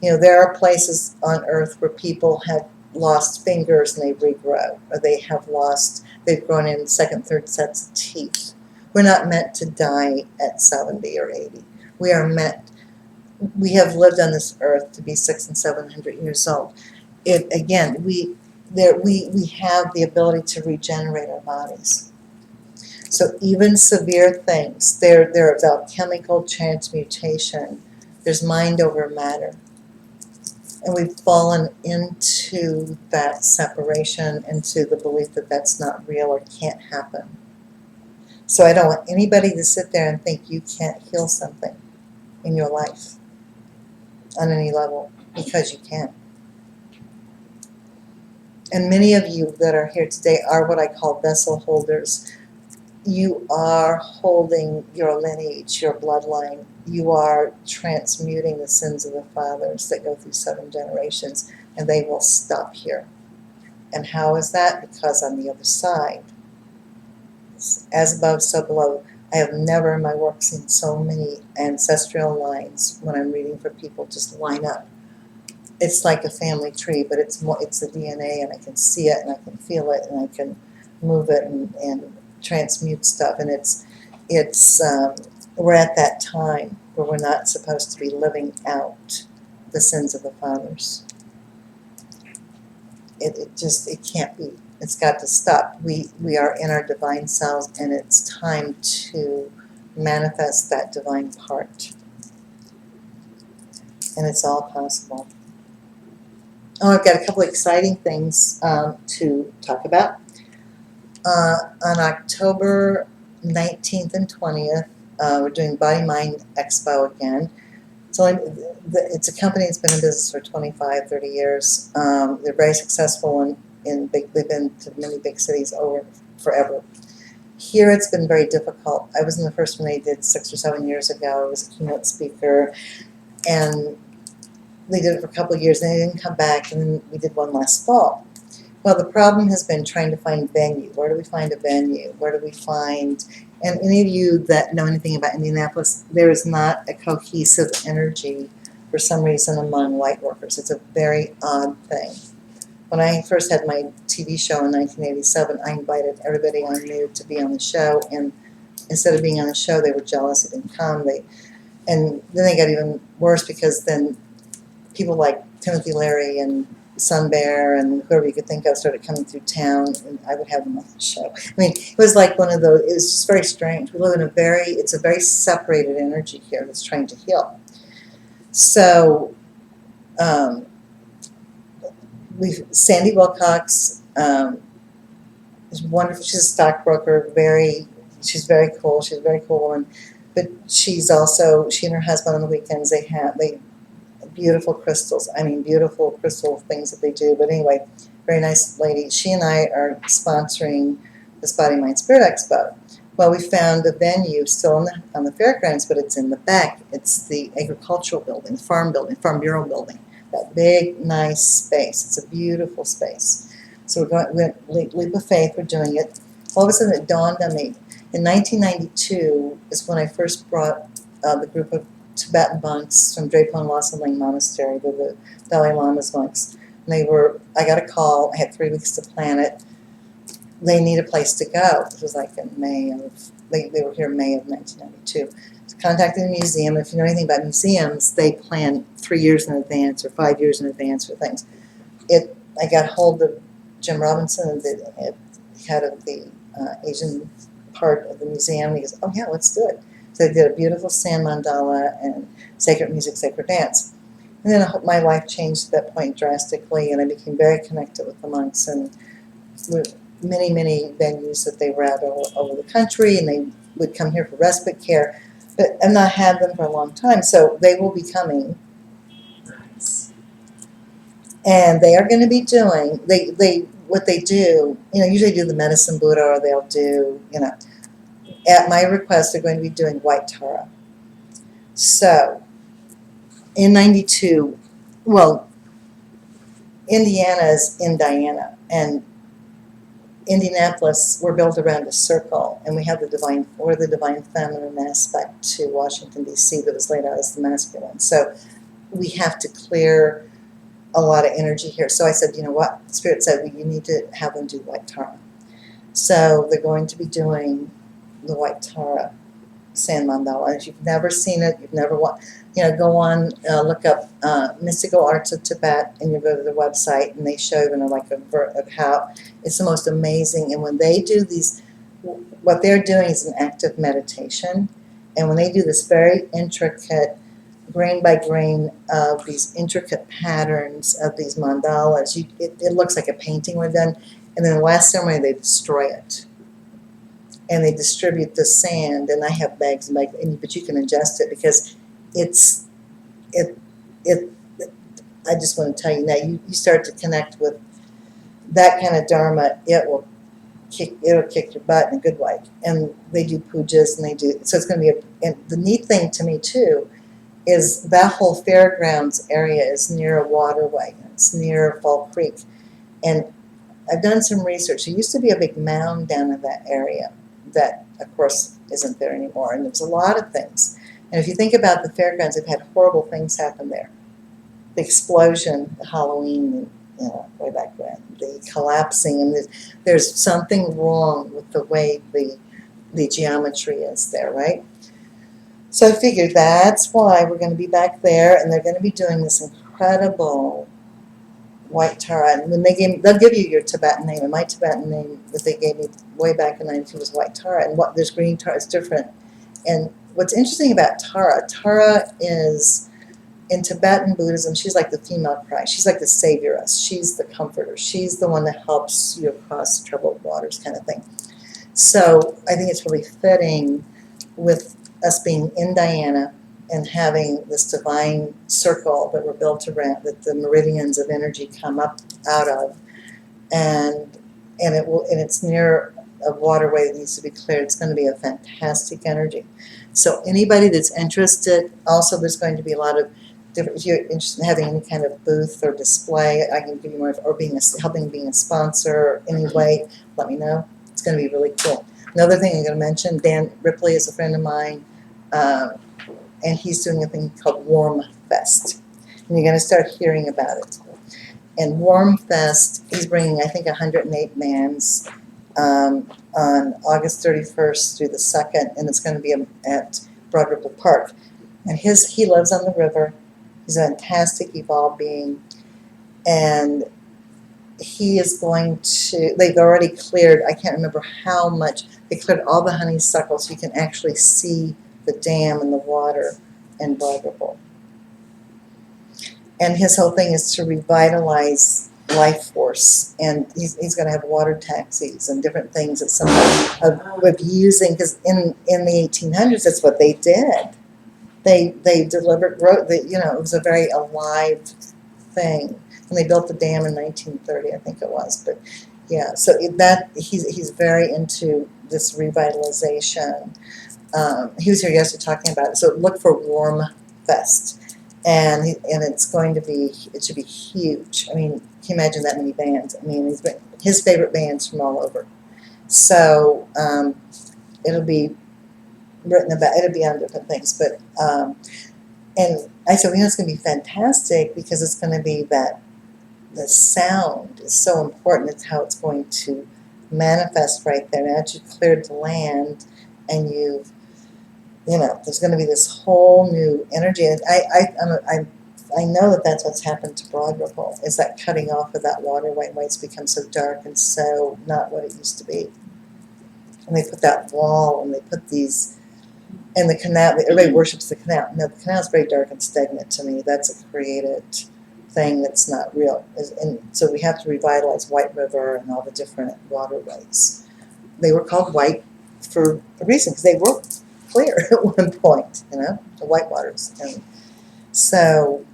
You know, there are places on earth where people have lost fingers and they regrow, or they've grown in second, third sets of teeth. We're not meant to die at 70 or 80. We have lived on this earth to be 600 and 700 years old. We have the ability to regenerate our bodies. So even severe things, they're about chemical transmutation. There's mind over matter. And we've fallen into that separation, into the belief that that's not real or can't happen. So I don't want anybody to sit there and think you can't heal something in your life on any level, because you can. And many of you that are here today are what I call vessel holders. You are holding your lineage, your bloodline. You are transmuting the sins of the fathers that go through 7 generations, and they will stop here. And how is that? Because on the other side, as above, so below. I have never in my work seen so many ancestral lines when I'm reading for people just line up. It's like a family tree, but it's the DNA, and I can see it, and I can feel it, and I can move it and transmute stuff. And we're at that time where we're not supposed to be living out the sins of the fathers. It can't be. It's got to stop. We are in our divine selves, and it's time to manifest that divine part. And it's all possible. Oh, I've got a couple of exciting things to talk about. On October 19th and 20th, we're doing Body Mind Expo again. It's a company that's been in business for 25, 30 years. They're very successful they've been to many big cities over forever. Here it's been very difficult. I was in the first one they did 6 or 7 years ago. I was a keynote speaker, and they did it for a couple of years, and they didn't come back, and then we did one last fall. Well, the problem has been trying to find venue. Where do we find a venue? Where do we find... And any of you that know anything about Indianapolis, there is not a cohesive energy for some reason among light workers. It's a very odd thing. When I first had my TV show in 1987, I invited everybody I knew to be on the show, and instead of being on the show, they were jealous they didn't come. And then they got even worse, because then people like Timothy Leary and Sun Bear and whoever you could think of started coming through town, and I would have them on the show. I mean, it was like one of those, it was just very strange. We live in it's a very separated energy here that's trying to heal. So, Sandy Wilcox is wonderful. She's a stockbroker, she's very cool. She's a very cool woman. But she and her husband on the weekends, they beautiful crystals. I mean, beautiful crystal things that they do. But anyway, very nice lady. She and I are sponsoring this Body, Mind, Spirit Expo. Well, we found a venue still on the fairgrounds, but it's in the back. It's the agricultural building, Farm Bureau building. That big, nice space. It's a beautiful space. So we're leap of faith. We're doing it. All of a sudden, it dawned on me. In 1992 is when I first brought the group of Tibetan monks from Drepung Lhasa Ling Monastery. They're the Dalai Lama's monks. And I got a call. I had 3 weeks to plan it. They need a place to go. It was like in they were here in May of 1992. So contacted the museum. If you know anything about museums, they plan 3 years in advance or 5 years in advance for things. I got hold of Jim Robinson, the head of the Asian part of the museum. He goes, "Oh yeah, let's do it." So they did a beautiful sand mandala and sacred music, sacred dance. And then my life changed at that point drastically, and I became very connected with the monks. And many, many venues that they were at all over the country, and they would come here for respite care. But I've not had them for a long time, so they will be coming. Nice. And they are going to be doing, what they do, usually do the medicine Buddha, or they'll do, at my request, they're going to be doing white Tara. So, in 92, well, Indiana is in Diana, and Indianapolis, we're built around a circle, and we have the divine feminine aspect to Washington, D.C. that was laid out as the masculine. So we have to clear a lot of energy here. So I said, you know what? Spirit said, well, you need to have them do white Tara. So they're going to be doing the white Tara sand mandala. If you've never seen it, you've never go on, look up Mystical Arts of Tibet, and you go to the website, and they show you like of how it's the most amazing. And when they do these, what they're doing is an active meditation. And when they do this very intricate, grain by grain of these intricate patterns of these mandalas, it looks like a painting we've done. And then the last ceremony, they destroy it. And they distribute the sand, and I have bags and bags, but you can ingest it because I just want to tell you now, you start to connect with that kind of dharma, it'll kick your butt in a good way. And they do pujas, and so it's going to be and the neat thing to me too is that whole fairgrounds area is near a waterway. It's near Fall Creek. And I've done some research. There used to be a big mound down in that area that, of course, isn't there anymore. And there's a lot of things. And if you think about the fairgrounds, they've had horrible things happen there. The explosion, the Halloween, way back when, the collapsing, and there's something wrong with the way the geometry is there, right? So I figured that's why we're going to be back there, and they're going to be doing this incredible white Tara. And when they'll give you your Tibetan name, and my Tibetan name that they gave me way back in '92 was white Tara, and there's green Tara, it's different. And what's interesting about Tara is, in Tibetan Buddhism, she's like the female Christ. She's like the savioress. She's the comforter. She's the one that helps you across troubled waters, kind of thing. So I think it's really fitting with us being in Diana and having this divine circle that we're built around, that the meridians of energy come up out of, and it's near a waterway that needs to be cleared. It's going to be a fantastic energy. So anybody that's interested, also there's going to be a lot of different, if you're interested in having any kind of booth or display, I can give you more, or helping being a sponsor any way, let me know. It's going to be really cool. Another thing I'm going to mention, Dan Ripley is a friend of mine, and he's doing a thing called Warm Fest. And you're going to start hearing about it. And Warm Fest, he's bringing, I think, 108 bands on August 31st through the 2nd, and it's going to be at Broad Ripple Park. And he lives on the river. He's a fantastic evolved being. And he is going to, they've already cleared, I can't remember how much, they cleared all the honeysuckle so you can actually see the dam and the water in Broad Ripple. And his whole thing is to revitalize life force, and he's going to have water taxis and different things that some of using, because in the 1800s that's what they did. They delivered, it was a very alive thing. And they built the dam in 1930, I think it was. But yeah, so he's very into this revitalization. He was here yesterday talking about it. So look for Warm Fest, and it's going to be, it should be huge. I mean, can you imagine that many bands? I mean, his favorite bands from all over. So it'll be written about, it'll be on different things, but and I said, it's going to be fantastic because it's going to be that the sound is so important. It's how it's going to manifest right there. Now that you've cleared the land, and there's going to be this whole new energy. And I know that that's what's happened to Broad Ripple, is that cutting off of that waterway, why it's become so dark and so not what it used to be. And they put that wall, and they put these, and the canal, everybody worships the canal. No, the canal is very dark and stagnant to me. That's a created thing that's not real. And so we have to revitalize White River and all the different waterways. They were called white for a reason, because they were clear at one point, the white waters. And so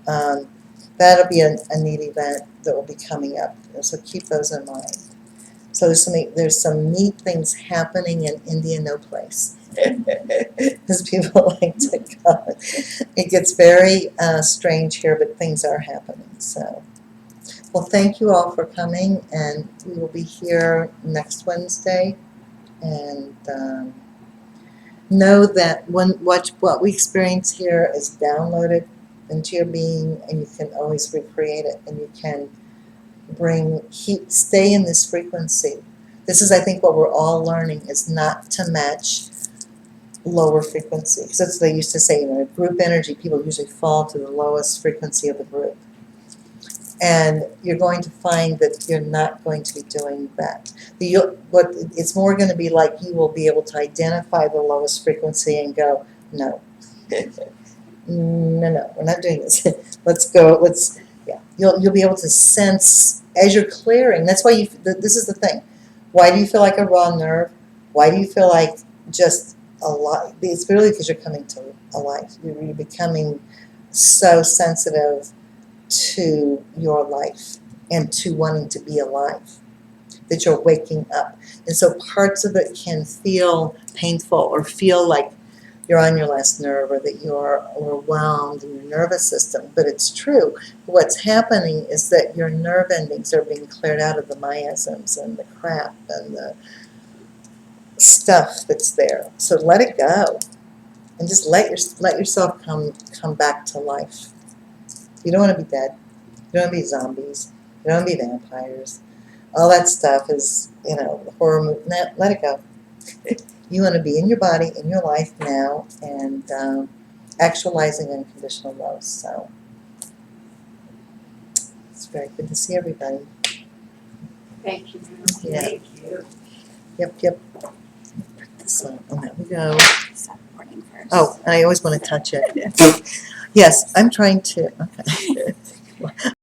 that'll be a neat event that will be coming up. So keep those in mind. So there's some neat things happening in India No Place, as people like to call it. It gets very strange here, but things are happening. So, well, thank you all for coming, and we will be here next Wednesday. And know that what we experience here is downloaded into your being, and you can always recreate it, and you can stay in this frequency. This is, I think, what we're all learning, is not to match lower frequency. Because that's what they used to say, group energy, people usually fall to the lowest frequency of the group. And you're going to find that you're not going to be doing that. It's more going to be like you will be able to identify the lowest frequency and go, no, no, we're not doing this. Let's go. You'll be able to sense as you're clearing. That's why this is the thing. Why do you feel like a raw nerve? Why do you feel like just alive? It's really because you're coming to alive. You're becoming so sensitive to your life and to wanting to be alive, that you're waking up. And so parts of it can feel painful or feel like you're on your last nerve, or that you're overwhelmed in your nervous system. But it's true. What's happening is that your nerve endings are being cleared out of the miasms and the crap and the stuff that's there. So let it go, and just let yourself come back to life. You don't want to be dead. You don't want to be zombies. You don't want to be vampires. All that stuff is, horror movie. No, let it go. You want to be in your body, in your life now, and actualizing unconditional love. So it's very good to see everybody. Thank you. Yeah. Thank you. Yep. Put this on. There we go. Stop recording first. Oh, and I always want to touch it. Yes, I'm trying to. Okay.